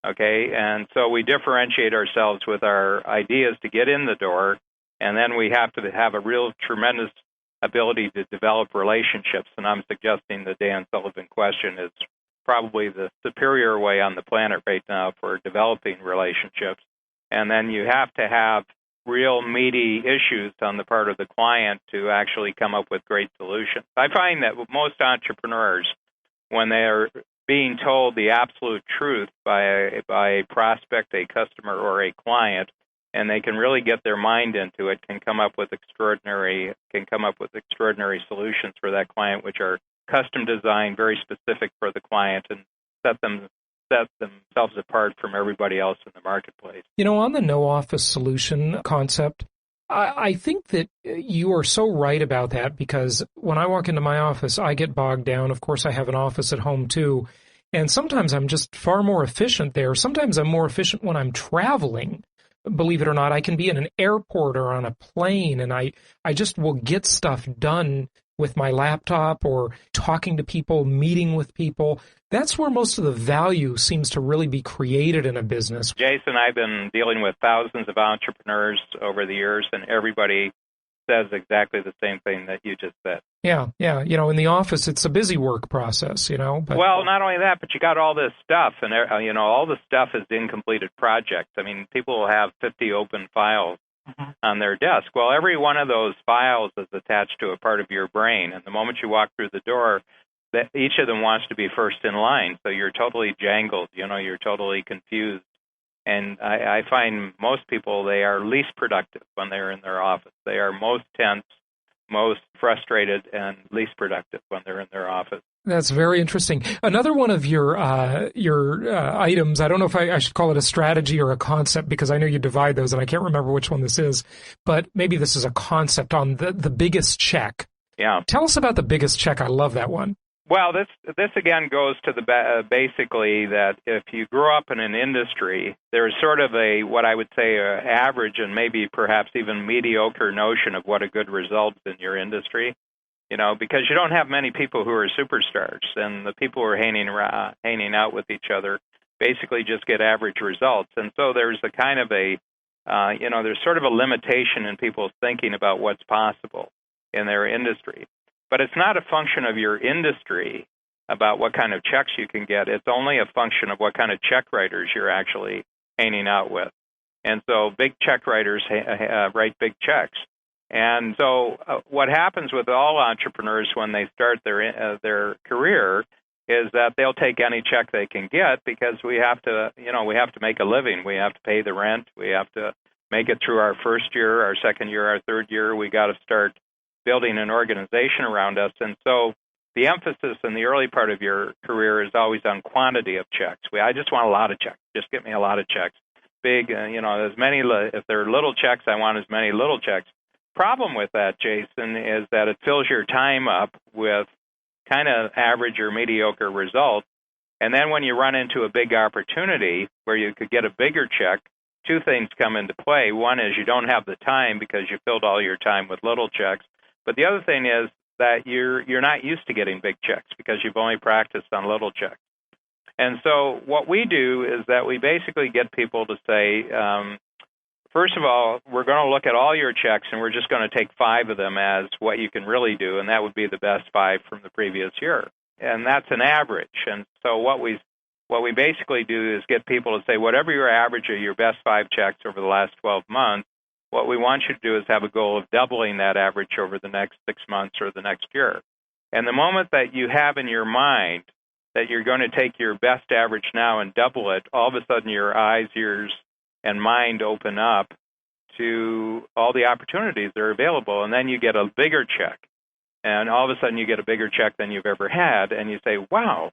Okay, and so we differentiate ourselves with our ideas to get in the door, and then we have to have a real tremendous ability to develop relationships. And I'm suggesting the Dan Sullivan question is probably the superior way on the planet right now for developing relationships. And then you have to have real meaty issues on the part of the client to actually come up with great solutions. I find that most entrepreneurs, when they're being told the absolute truth by a prospect, a customer, or a client, and they can really get their mind into it, can come up with extraordinary solutions for that client, which are custom designed, very specific for the client, and set themselves apart from everybody else in the marketplace. You know, on the no office solution concept, I think that you are so right about that, because when I walk into my office, I get bogged down. Of course, I have an office at home too. And sometimes I'm just far more efficient there. Sometimes I'm more efficient when I'm traveling. Believe it or not, I can be in an airport or on a plane, and I just will get stuff done with my laptop or talking to people, meeting with people. That's where most of the value seems to really be created in a business. Jason, I've been dealing with thousands of entrepreneurs over the years, and everybody says exactly the same thing that you just said. Yeah. You know, in the office, it's a busy work process, you know. Well, not only that, but you got all this stuff, and, you know, all the stuff is incompleted projects. I mean, people will have 50 open files on their desk. Well, every one of those files is attached to a part of your brain, and the moment you walk through the door, that each of them wants to be first in line, so you're totally jangled, you know, you're totally confused. And I find most people, they are least productive when they're in their office. They are most tense, most frustrated, and least productive when they're in their office. That's very interesting. Another one of your items, I don't know if I should call it a strategy or a concept, because I know you divide those, and I can't remember which one this is, but maybe this is a concept on the biggest check. Yeah. Tell us about the biggest check. I love that one. Well, this again goes to the basically that if you grow up in an industry, there's sort of what I would say a average and maybe perhaps even mediocre notion of what a good result is in your industry. You know, because you don't have many people who are superstars, and the people who are hanging out with each other basically just get average results. And so there's a kind of there's sort of a limitation in people's thinking about what's possible in their industry. But it's not a function of your industry about what kind of checks you can get. It's only a function of what kind of check writers you're actually hanging out with. And so big check writers write big checks. And so what happens with all entrepreneurs when they start their career is that they'll take any check they can get, because we have to make a living. We have to pay the rent. We have to make it through our first year, our second year, our third year. We got to start building an organization around us. And so the emphasis in the early part of your career is always on quantity of checks. I just want a lot of checks. Just get me a lot of checks. Big, as many, if they're little checks, I want as many little checks. Problem with that, Jason, is that it fills your time up with kind of average or mediocre results. And then when you run into a big opportunity where you could get a bigger check, two things come into play. One is you don't have the time because you filled all your time with little checks. But the other thing is that you're not used to getting big checks because you've only practiced on little checks. And so what we do is that we basically get people to say, first of all, we're going to look at all your checks, and we're just going to take 5 of them as what you can really do, and that would be the best 5 from the previous year. And that's an average. And so what we basically do is get people to say, whatever your average of your best 5 checks over the last 12 months, what we want you to do is have a goal of doubling that average over the next 6 months or the next year. And the moment that you have in your mind that you're going to take your best average now and double it, all of a sudden your eyes, ears, and mind open up to all the opportunities that are available. And then you get a bigger check. And all of a sudden you get a bigger check than you've ever had. And you say, wow,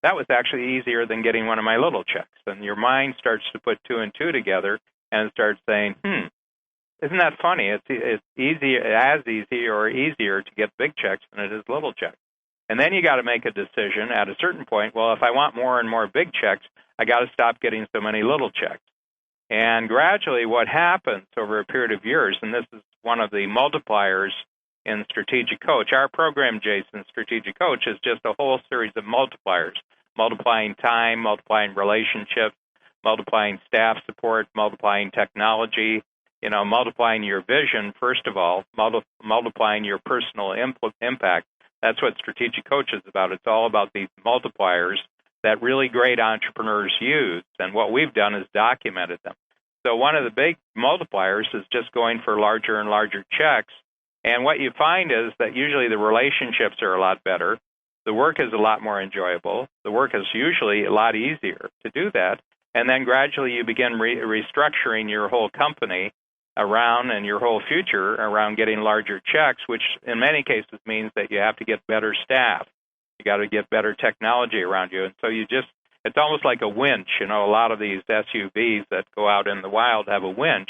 that was actually easier than getting one of my little checks. And your mind starts to put 2 and 2 together and starts saying, isn't that funny? It's easy or easier to get big checks than it is little checks. And then you got to make a decision at a certain point. Well, if I want more and more big checks, I got to stop getting so many little checks. And gradually what happens over a period of years, and this is one of the multipliers in Strategic Coach. Our program, Jason, Strategic Coach, is just a whole series of multipliers, multiplying time, multiplying relationships, multiplying staff support, multiplying technology, multiplying your vision, first of all, multiplying your personal impact. That's what Strategic Coach is about. It's all about these multipliers that really great entrepreneurs use, and what we've done is documented them. So one of the big multipliers is just going for larger and larger checks, and what you find is that usually the relationships are a lot better, the work is a lot more enjoyable, the work is usually a lot easier to do that, and then gradually you begin restructuring your whole company around and your whole future around getting larger checks, which in many cases means that you have to get better staff. You got to get better technology around you. And so it's almost like a winch. A lot of these SUVs that go out in the wild have a winch.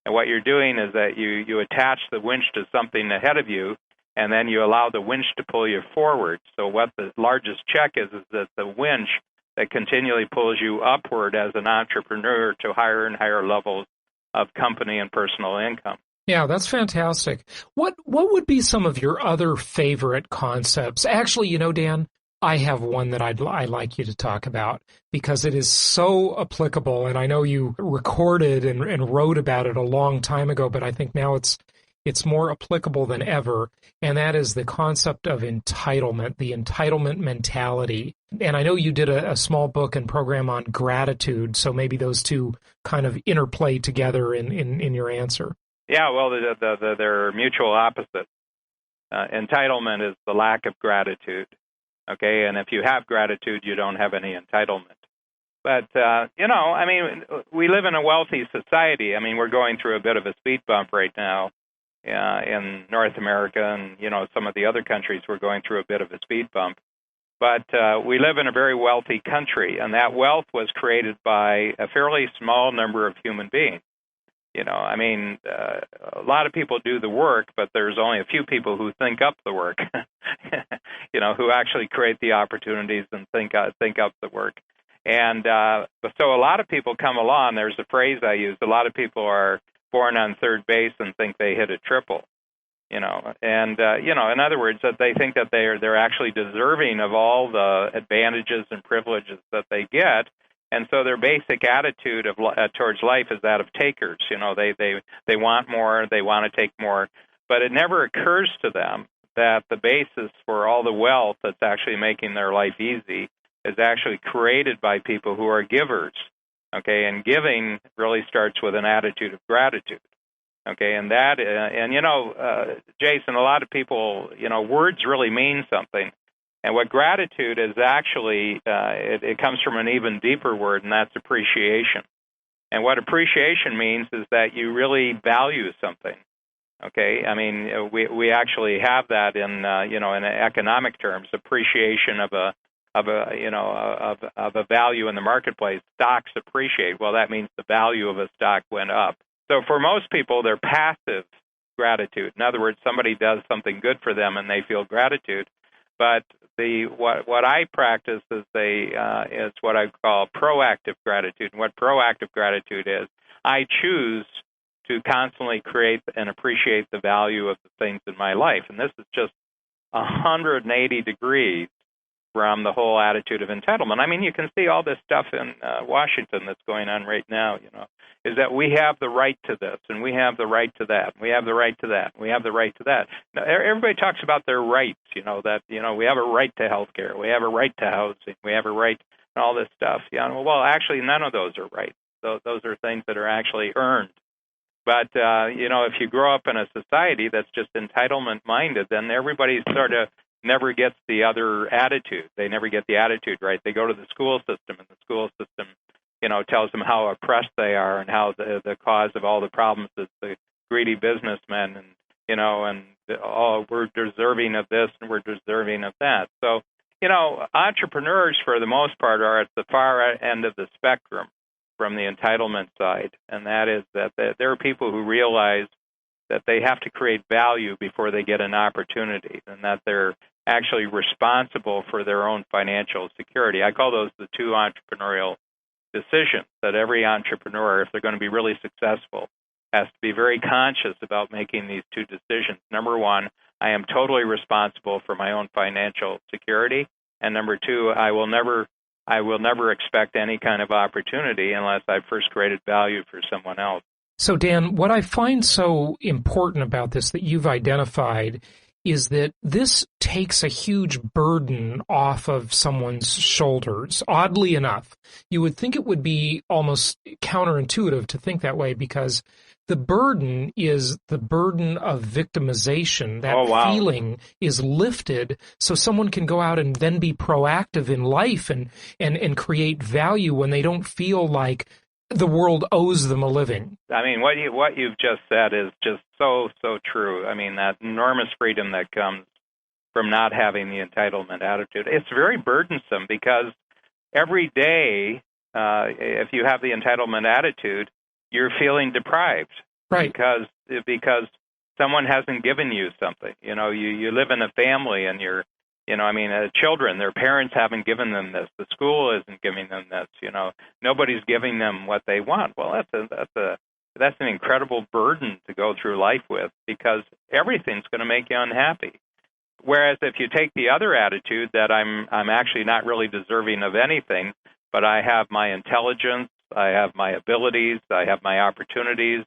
And what you're doing is that you attach the winch to something ahead of you, and then you allow the winch to pull you forward. So what the largest check is that the winch that continually pulls you upward as an entrepreneur to higher and higher levels of company and personal income. Yeah, that's fantastic. What would be some of your other favorite concepts? Actually, Dan, I have one that I'd like you to talk about because it is so applicable, and I know you recorded and wrote about it a long time ago, but I think now it's more applicable than ever, and that is the concept of entitlement, the entitlement mentality. And I know you did a small book and program on gratitude, so maybe those two kind of interplay together in your answer. Yeah, well, they're mutual opposites. Entitlement is the lack of gratitude, okay? And if you have gratitude, you don't have any entitlement. But, we live in a wealthy society. We're going through a bit of a speed bump right now in North America, and, some of the other countries we're going through a bit of a speed bump. But we live in a very wealthy country, and that wealth was created by a fairly small number of human beings. A lot of people do the work, but there's only a few people who think up the work, who actually create the opportunities and think up the work. And so a lot of people come along. There's a phrase I use. A lot of people are born on third base and think they hit a triple. In other words, that they think that they're actually deserving of all the advantages and privileges that they get. And so their basic attitude towards life is that of takers. They want more, they want to take more, but it never occurs to them that the basis for all the wealth that's actually making their life easy is actually created by people who are givers. Okay, and giving really starts with an attitude of gratitude. Okay, and that, Jason, a lot of people, words really mean something. And what gratitude is actually, it comes from an even deeper word, and that's appreciation. And what appreciation means is that you really value something. Okay, we actually have that in economic terms, appreciation of a value in the marketplace. Stocks appreciate. Well, that means the value of a stock went up. So for most people, they're passive gratitude. In other words, somebody does something good for them and they feel gratitude. But what I practice is what I call proactive gratitude. And what proactive gratitude is, I choose to constantly create and appreciate the value of the things in my life. And this is just 180 degrees from the whole attitude of entitlement. You can see all this stuff in Washington that's going on right now, is that we have the right to this, and we have the right to that, and we have the right to that, and we have the right to that. Now, everybody talks about their rights, we have a right to health care, we have a right to housing, we have a right to all this stuff. Well, actually, none of those are rights. Those are things that are actually earned. But, if you grow up in a society that's just entitlement-minded, then everybody sort of never gets the other attitude. They never get the attitude right. They go to the school system, and the school system, tells them how oppressed they are and how the cause of all the problems is the greedy businessmen, and we're deserving of this and we're deserving of that. So, entrepreneurs, for the most part, are at the far end of the spectrum. from the entitlement side, and that is that there are people who realize that they have to create value before they get an opportunity, and that they're actually responsible for their own financial security. I call those the two entrepreneurial decisions that every entrepreneur, if they're going to be really successful, has to be very conscious about making these two decisions. Number one, I am totally responsible for my own financial security, and number two, I will never expect any kind of opportunity unless I've first created value for someone else. So, Dan, what I find so important about this that you've identified is that this takes a huge burden off of someone's shoulders. Oddly enough, you would think it would be almost counterintuitive to think that way, because the burden is the burden of victimization. That feeling is lifted so someone can go out and then be proactive in life and create value when they don't feel like the world owes them a living. I mean, what you've just said is just so true. I mean, that enormous freedom that comes from not having the entitlement attitude. It's very burdensome because every day, if you have the entitlement attitude, you're feeling deprived, right? Because someone hasn't given you something. You know, you live in a family, and children, their parents haven't given them this. The school isn't giving them this. You know, nobody's giving them what they want. Well, that's an incredible burden to go through life with, because everything's going to make you unhappy. Whereas if you take the other attitude that I'm actually not really deserving of anything, but I have my intelligence, I have my abilities, I have my opportunities,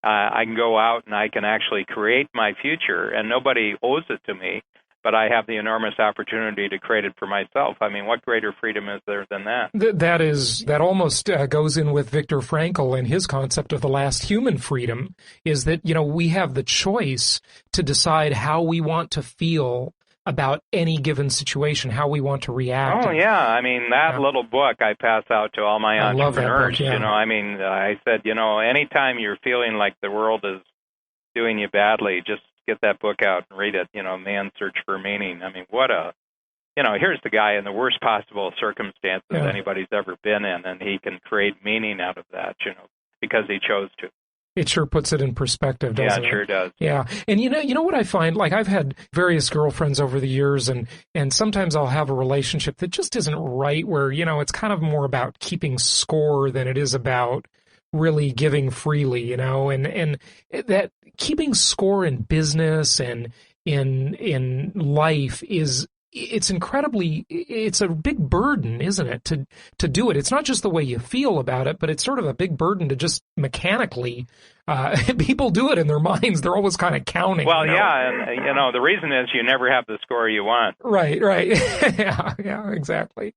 I can go out and I can actually create my future, and nobody owes it to me, but I have the enormous opportunity to create it for myself. I mean, what greater freedom is there than that? That almost goes in with Viktor Frankl and his concept of the last human freedom, is that, you know, we have the choice to decide how we want to feel about any given situation, how we want to react. Oh, yeah. I mean, that little book I pass out to all my entrepreneurs. Love that book, yeah. You know, I mean, I said, you know, anytime you're feeling like the world is doing you badly, just get that book out and read it, you know, Man's Search for Meaning. I mean, here's the guy in the worst possible circumstances anybody's ever been in, and he can create meaning out of that, you know, because he chose to. It sure puts it in perspective, doesn't it? Yeah, it sure does. Yeah. And you know what I find? Like, I've had various girlfriends over the years, and sometimes I'll have a relationship that just isn't right, where, you know, it's kind of more about keeping score than it is about really giving freely, you know, and that keeping score in business and in life it's a big burden, isn't it, to do it? It's not just the way you feel about it, but it's sort of a big burden to just mechanically, people do it in their minds. They're always kind of counting. Well, you know? Yeah, and, you know, the reason is you never have the score you want. Right. yeah, exactly.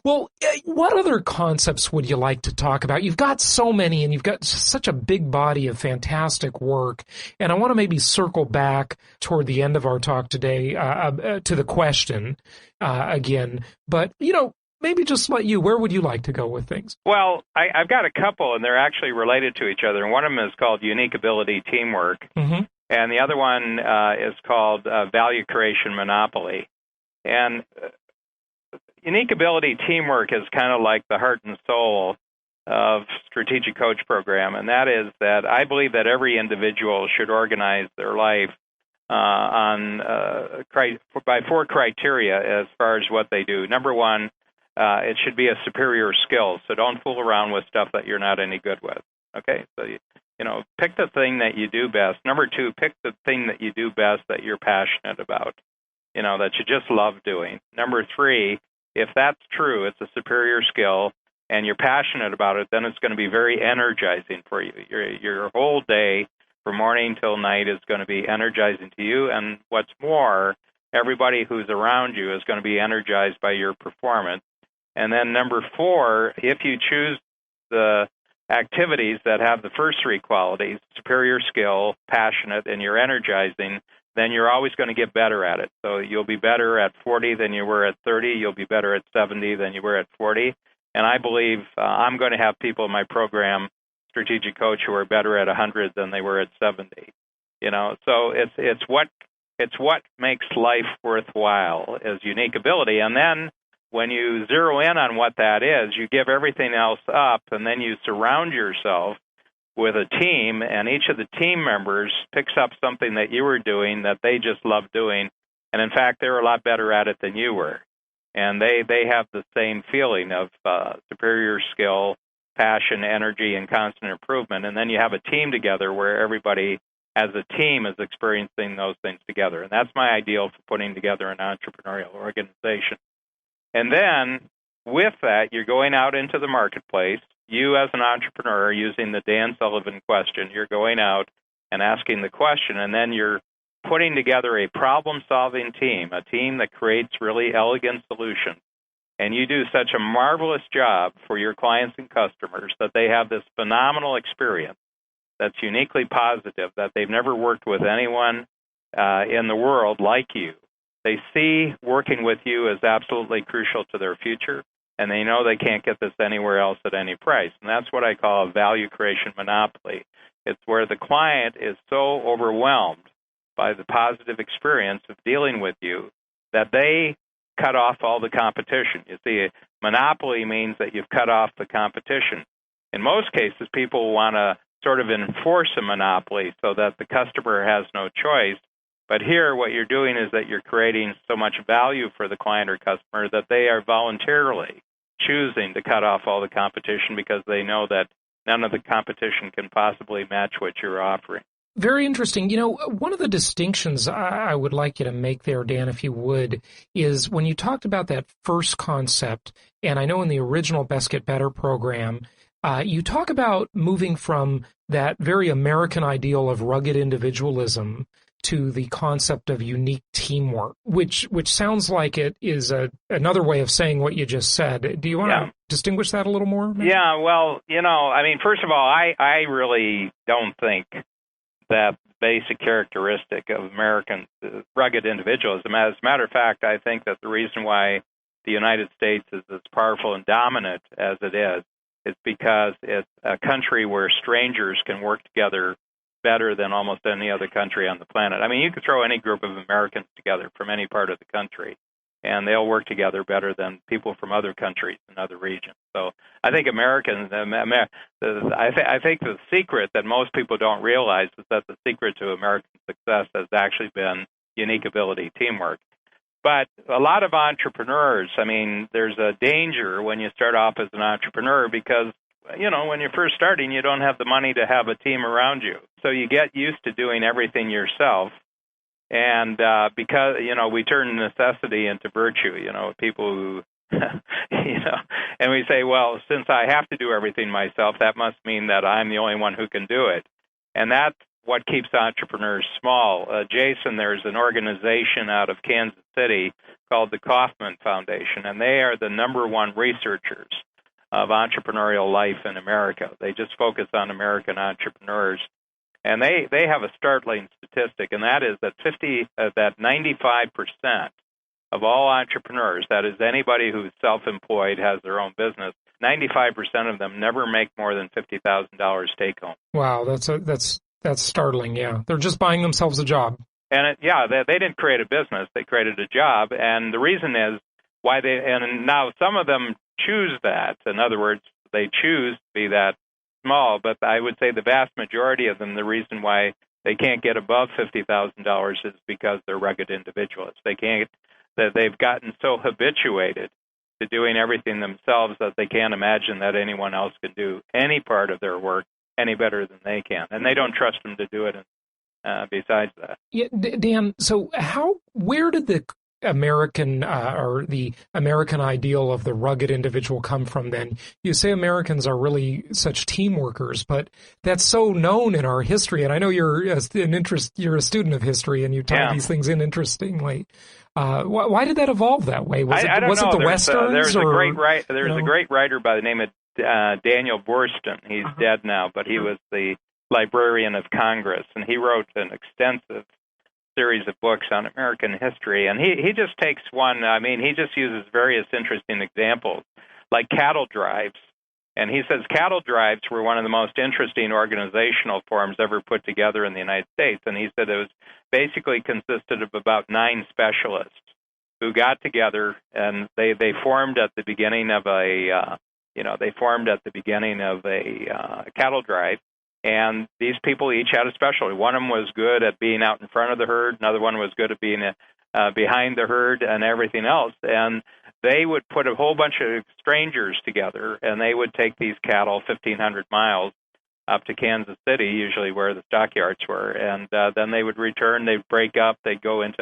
Well, what other concepts would you like to talk about? You've got so many, and you've got such a big body of fantastic work, and I want to maybe circle back toward the end of our talk today to the question again, but, you know, maybe just where would you like to go with things? Well, I've got a couple, and they're actually related to each other. And one of them is called Unique Ability Teamwork, and the other one is called Value Creation Monopoly. And Unique Ability Teamwork is kind of like the heart and soul of Strategic Coach Program, and that is that I believe that every individual should organize their life by four criteria as far as what they do. Number one, it should be a superior skill, so don't fool around with stuff that you're not any good with. Okay, so you know, pick the thing that you do best. Number two, pick the thing that you do best that you're passionate about, you know, that you just love doing. Number three, if that's true, it's a superior skill, and you're passionate about it, then it's going to be very energizing for you. Your whole day, from morning till night, is going to be energizing to you, and what's more, everybody who's around you is going to be energized by your performance. And then number four, if you choose the activities that have the first three qualities, superior skill, passionate, and you're energizing, then you're always going to get better at it. So you'll be better at 40 than you were at 30. You'll be better at 70 than you were at 40. And I believe I'm going to have people in my program, Strategic Coach, who are better at 100 than they were at 70. You know, so it's what makes life worthwhile is unique ability. And then when you zero in on what that is, you give everything else up, and then you surround yourself with a team, and each of the team members picks up something that you were doing that they just love doing, and in fact, they're a lot better at it than you were. And they have the same feeling of superior skill, passion, energy, and constant improvement. And then you have a team together where everybody as a team is experiencing those things together. And that's my ideal for putting together an entrepreneurial organization. And then with that, you're going out into the marketplace. You as an entrepreneur, using the Dan Sullivan question, you're going out and asking the question, and then you're putting together a problem-solving team, a team that creates really elegant solutions. And you do such a marvelous job for your clients and customers that they have this phenomenal experience that's uniquely positive, that they've never worked with anyone in the world like you. They see working with you as absolutely crucial to their future, and they know they can't get this anywhere else at any price. And that's what I call a value creation monopoly. It's where the client is so overwhelmed by the positive experience of dealing with you that they cut off all the competition. You see, a monopoly means that you've cut off the competition. In most cases, people want to sort of enforce a monopoly so that the customer has no choice. But here, what you're doing is that you're creating so much value for the client or customer that they are voluntarily choosing to cut off all the competition because they know that none of the competition can possibly match what you're offering. Very interesting. You know, one of the distinctions I would like you to make there, Dan, if you would, is when you talked about that first concept, and I know in the original Best Get Better program, you talk about moving from that very American ideal of rugged individualism to the concept of unique teamwork, which sounds like it is another way of saying what you just said. Do you want to distinguish that a little more? Maybe? Yeah, well, you know, I mean, first of all, I really don't think that basic characteristic of American rugged individualism. As a matter of fact, I think that the reason why the United States is as powerful and dominant as it is because it's a country where strangers can work together better than almost any other country on the planet. I mean, you could throw any group of Americans together from any part of the country, and they'll work together better than people from other countries and other regions. So I think I think the secret that most people don't realize is that the secret to American success has actually been unique ability, teamwork. But a lot of entrepreneurs, I mean, there's a danger when you start off as an entrepreneur because, you know, when you're first starting, you don't have the money to have a team around you. So you get used to doing everything yourself. And because, you know, we turn necessity into virtue, you know, people who, you know, and we say, well, since I have to do everything myself, that must mean that I'm the only one who can do it. And that's what keeps entrepreneurs small. Jason, there's an organization out of Kansas City called the Kauffman Foundation, and they are the #1 researchers of entrepreneurial life in America. They just focus on American entrepreneurs. And they have a startling statistic, and that is that 95% of all entrepreneurs, that is anybody who's self-employed, has their own business, 95% of them never make more than $50,000 take home. Wow, that's startling. Yeah, they're just buying themselves a job. And they didn't create a business; they created a job. And the reason is why and now some of them choose that. In other words, they choose to be that small, but I would say the vast majority of them, the reason why they can't get above $50,000 is because they're rugged individualists. They've gotten so habituated to doing everything themselves that they can't imagine that anyone else can do any part of their work any better than they can, and they don't trust them to do it. Besides that, yeah, Dan. So, where did the American or the American ideal of the rugged individual come from then? You say Americans are really such team workers, but that's so known in our history. And I know you're a student of history and you tie these things in interestingly. Why did that evolve that way? Was it the Westerns? There's a great writer by the name of Daniel Boorstin. He's dead now, but he was the Librarian of Congress, and he wrote an extensive series of books on American history, and he just takes one. I mean, he just uses various interesting examples, like cattle drives, and he says cattle drives were one of the most interesting organizational forms ever put together in the United States, and he said it was basically consisted of about 9 specialists, who got together, and they formed at the beginning of a cattle drive. And these people each had a specialty. One of them was good at being out in front of the herd. Another one was good at being behind the herd and everything else. And they would put a whole bunch of strangers together, and they would take these cattle 1,500 miles up to Kansas City, usually where the stockyards were. And then they would return. They'd break up. They'd go into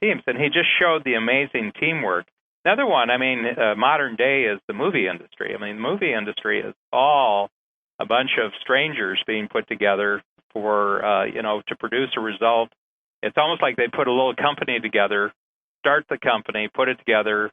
teams. And he just showed the amazing teamwork. Another one, modern day is the movie industry. The movie industry is all a bunch of strangers being put together for, to produce a result. It's almost like they put a little company together, start the company, put it together,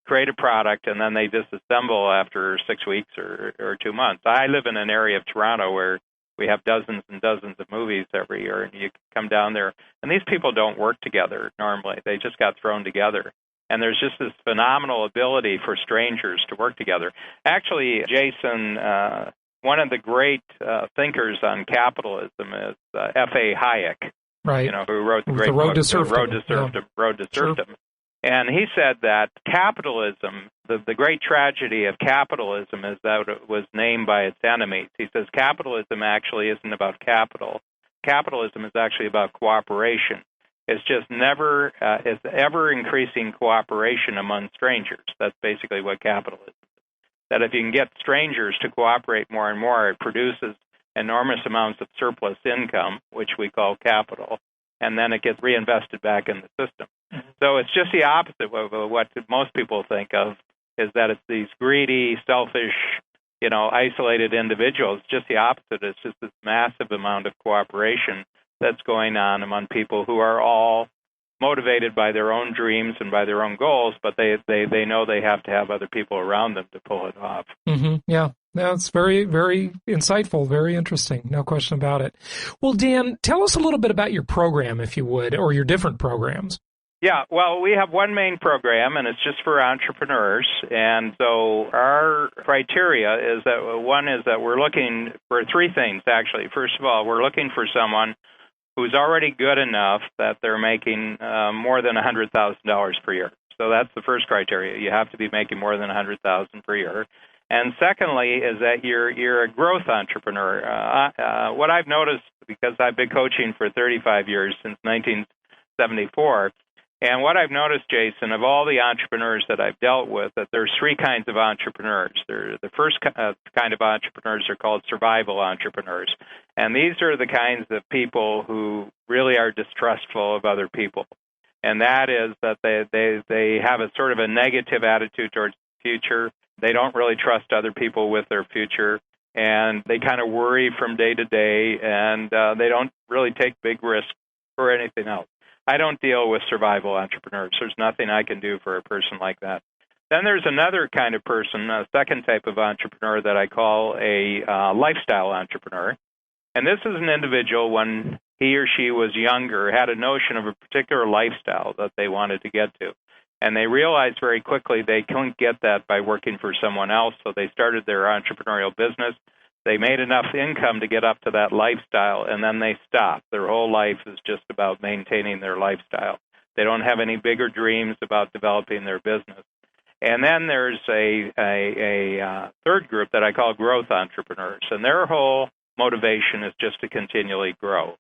create a product, and then they disassemble after 6 weeks or 2 months. I live in an area of Toronto where we have dozens and dozens of movies every year, and you come down there, and these people don't work together normally. They just got thrown together. And there's just this phenomenal ability for strangers to work together. Actually, Jason, one of the great thinkers on capitalism is F.A. Hayek, right? Who wrote the great Road book, to Serfdom. And he said that capitalism, the great tragedy of capitalism is that it was named by its enemies. He says capitalism actually isn't about capital. Capitalism is actually about cooperation. It's just it's ever-increasing cooperation among strangers. That's basically what capitalism is. That if you can get strangers to cooperate more and more, it produces enormous amounts of surplus income, which we call capital, and then it gets reinvested back in the system. Mm-hmm. So it's just the opposite of what most people think of, is that it's these greedy, selfish, isolated individuals. Just the opposite. It's just this massive amount of cooperation that's going on among people who are all motivated by their own dreams and by their own goals, but they know they have to have other people around them to pull it off. Mm-hmm. Yeah, that's very, very insightful, very interesting, no question about it. Well, Dan, tell us a little bit about your program, if you would, or your different programs. Yeah, well, we have one main program, and it's just for entrepreneurs. And so our criteria is that we're looking for three things, actually. First of all, we're looking for someone who's already good enough that they're making more than $100,000 per year. So that's the first criteria. You have to be making more than $100,000 per year. And secondly is that you're a growth entrepreneur. What I've noticed, because I've been coaching for 35 years, since 1974, and what I've noticed, Jason, of all the entrepreneurs that I've dealt with, that there's three kinds of entrepreneurs. The first kind of entrepreneurs are called survival entrepreneurs. And these are the kinds of people who really are distrustful of other people. And that is that they have a sort of a negative attitude towards the future. They don't really trust other people with their future. And they kind of worry from day to day, and they don't really take big risks or anything else. I don't deal with survival entrepreneurs. There's nothing I can do for a person like that. Then there's another kind of person, a second type of entrepreneur that I call a lifestyle entrepreneur. And this is an individual, when he or she was younger, had a notion of a particular lifestyle that they wanted to get to. And they realized very quickly they couldn't get that by working for someone else, so they started their entrepreneurial business. They made enough income to get up to that lifestyle, and then they stopped. Their whole life is just about maintaining their lifestyle. They don't have any bigger dreams about developing their business. And then there's a third group that I call growth entrepreneurs, and their whole motivation is just to continually grow.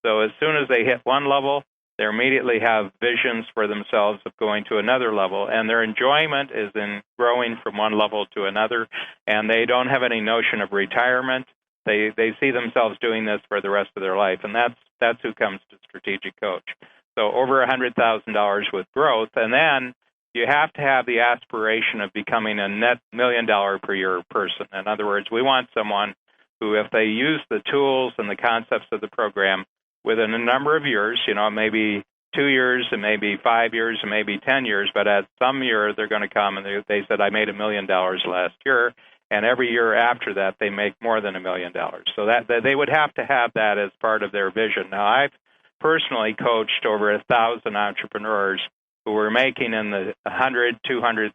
So as soon as they hit one level, they immediately have visions for themselves of going to another level, and their enjoyment is in growing from one level to another, and they don't have any notion of retirement. They see themselves doing this for the rest of their life, and that's who comes to Strategic Coach. So over $100,000 with growth, and then you have to have the aspiration of becoming a net $1 million per year person. In other words, we want someone who, if they use the tools and the concepts of the program within a number of years, maybe 2 years, and maybe 5 years, and maybe 10 years, but at some year they're going to come and they said, I made $1 million last year, and every year after that they make more than $1 million. So that they would have to have that as part of their vision. Now, I've personally coached over 1,000 entrepreneurs who were making in the $100,000, $200,000,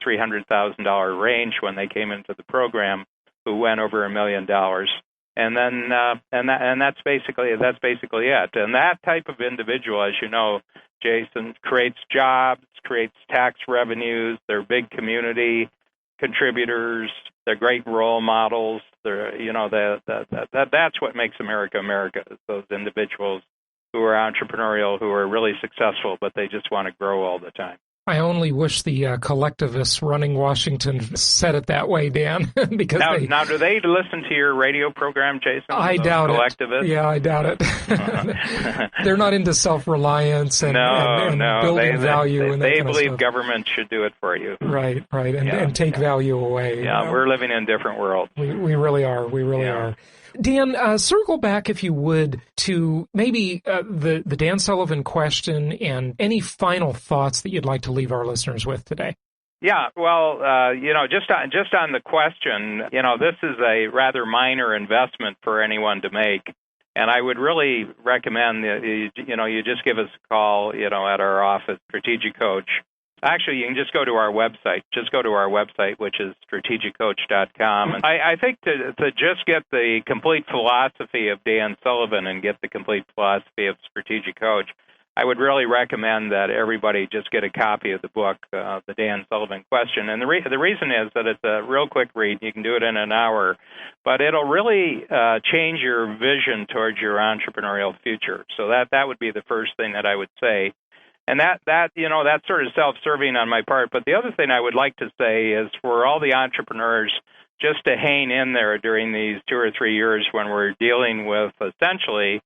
$300,000 range when they came into the program, who went over $1 million. And then and that's basically it. And that type of individual, as you know, Jason, creates jobs, creates tax revenues. They're big community contributors. They're great role models. They're that's what makes America America. Is those individuals who are entrepreneurial, who are really successful, but they just want to grow all the time. I only wish the collectivists running Washington said it that way, Dan. Because now, do they listen to your radio program, Jason? I doubt collectivists? it. Yeah, I doubt it. They're not into self-reliance and building value. They believe government should do it for you. Right, and take value away. Yeah, we're living in different worlds. We really are. We really are. Dan, circle back, if you would, to maybe the Dan Sullivan question and any final thoughts that you'd like to leave our listeners with today. Yeah, well, just on the question, this is a rather minor investment for anyone to make, and I would really recommend that you just give us a call, at our office, Strategic Coach. Actually, you can just go to our website. Just go to our website, which is strategiccoach.com. And I think to just get the complete philosophy of Dan Sullivan and get the complete philosophy of Strategic Coach, I would really recommend that everybody just get a copy of the book, The Dan Sullivan Question. And the reason is that it's a real quick read. You can do it in an hour, but it'll really change your vision towards your entrepreneurial future. So that would be the first thing that I would say. And that's sort of self-serving on my part. But the other thing I would like to say is for all the entrepreneurs just to hang in there during these 2 or 3 years when we're dealing with essentially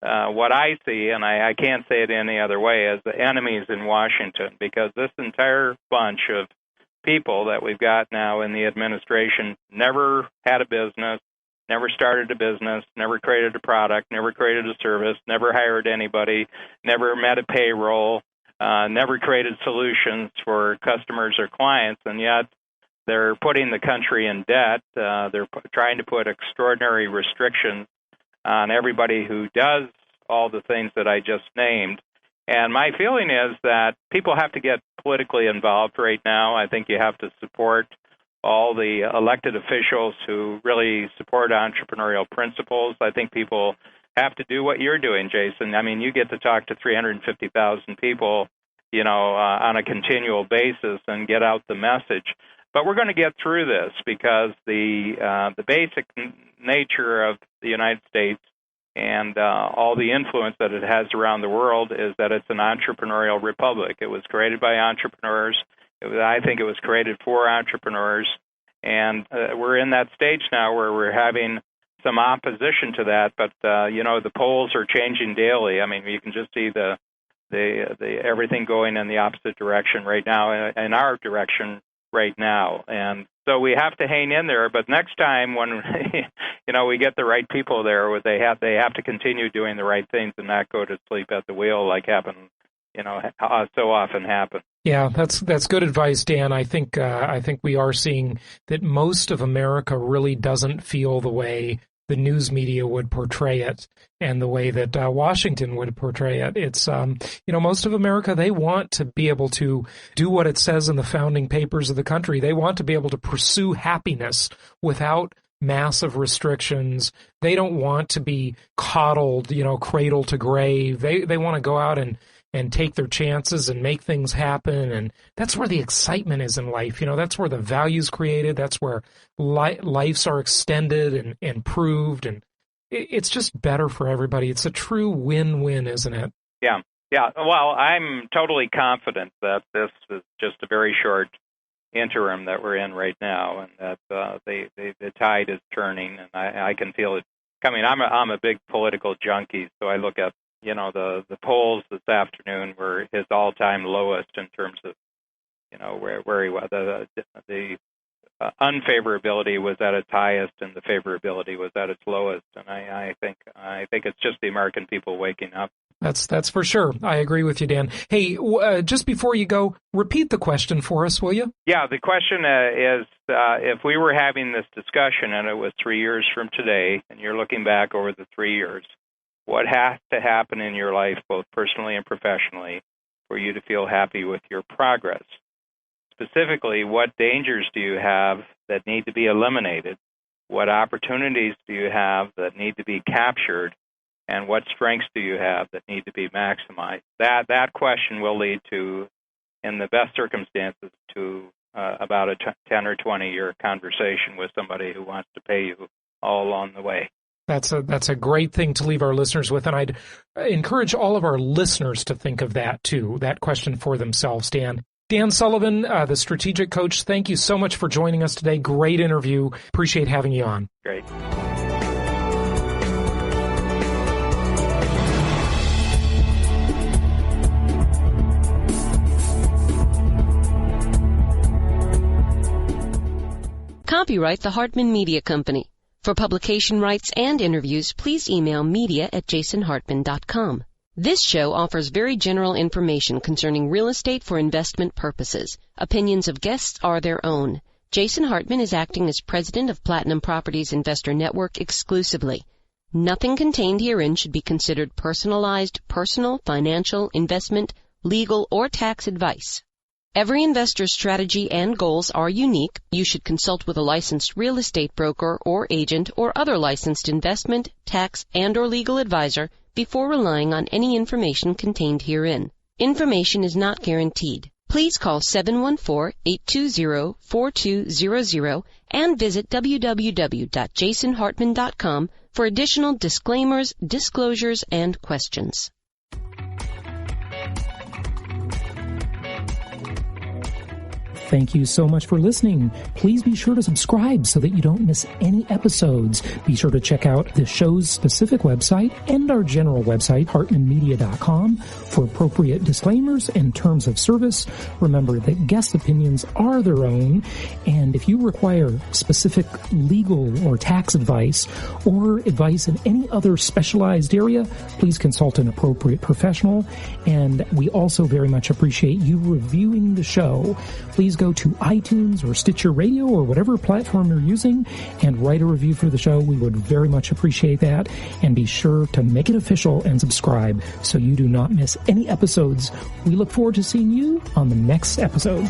what I see, and I can't say it any other way, as the enemies in Washington, because this entire bunch of people that we've got now in the administration never had a business, never started a business, never created a product, never created a service, never hired anybody, never met a payroll, never created solutions for customers or clients, and yet they're putting the country in debt. They're trying to put extraordinary restrictions on everybody who does all the things that I just named. And my feeling is that people have to get politically involved right now. I think you have to support all the elected officials who really support entrepreneurial principles. I think people have to do what you're doing, Jason. I mean, you get to talk to 350,000 people, on a continual basis and get out the message. But we're going to get through this because the basic nature of the United States and all the influence that it has around the world is that it's an entrepreneurial republic. It was created by entrepreneurs. I think it was created for entrepreneurs, and we're in that stage now where we're having some opposition to that. But the polls are changing daily. I mean, you can just see the everything going in the opposite direction right now, in our direction right now, and so we have to hang in there. But next time when we get the right people there, they have to continue doing the right things and not go to sleep at the wheel like happened. So often happen. Yeah, that's good advice, Dan. I think we are seeing that most of America really doesn't feel the way the news media would portray it and the way that Washington would portray it. It's most of America, they want to be able to do what it says in the founding papers of the country. They want to be able to pursue happiness without massive restrictions. They don't want to be coddled, cradle to grave. They want to go out and take their chances and make things happen. And that's where the excitement is in life. That's where the value's created. That's where lives are extended and improved. And it's just better for everybody. It's a true win-win, isn't it? Yeah. Yeah. Well, I'm totally confident that this is just a very short interim that we're in right now, and that the tide is turning, and I can feel it coming. I'm a big political junkie, so I look at the polls this afternoon were his all-time lowest in terms of where he was. The unfavorability was at its highest, and the favorability was at its lowest. And I think it's just the American people waking up. That's for sure. I agree with you, Dan. Hey, just before you go, repeat the question for us, will you? Yeah, the question is, if we were having this discussion and it was 3 years from today, and you're looking back over the 3 years, what has to happen in your life, both personally and professionally, for you to feel happy with your progress? Specifically, what dangers do you have that need to be eliminated what opportunities do you have that need to be captured, and what strengths do you have that need to be maximized? That question will lead to, in the best circumstances, to about a 10 or 20-year conversation with somebody who wants to pay you all along the way. That's a great thing to leave our listeners with, and I'd encourage all of our listeners to think of that too, that question for themselves, Dan. Dan Sullivan, the strategic coach, thank you so much for joining us today. Great interview. Appreciate having you on. Great. Copyright the Hartman Media Company. For publication rights and interviews, please email media@jasonhartman.com. This show offers very general information concerning real estate for investment purposes. Opinions of guests are their own. Jason Hartman is acting as president of Platinum Properties Investor Network exclusively. Nothing contained herein should be considered personalized, personal, financial, investment, legal, or tax advice. Every investor's strategy and goals are unique. You should consult with a licensed real estate broker or agent or other licensed investment, tax, and/or legal advisor before relying on any information contained herein. Information is not guaranteed. Please call 714-820-4200 and visit www.jasonhartman.com for additional disclaimers, disclosures, and questions. Thank you so much for listening. Please be sure to subscribe so that you don't miss any episodes. Be sure to check out the show's specific website and our general website, hartmanmedia.com, for appropriate disclaimers and terms of service. Remember that guest opinions are their own, and if you require specific legal or tax advice or advice in any other specialized area, please consult an appropriate professional. And we also very much appreciate you reviewing the show. Please go to iTunes or Stitcher Radio or whatever platform you're using and write a review for the show. We would very much appreciate that. And be sure to make it official and subscribe so you do not miss any episodes. We look forward to seeing you on the next episode.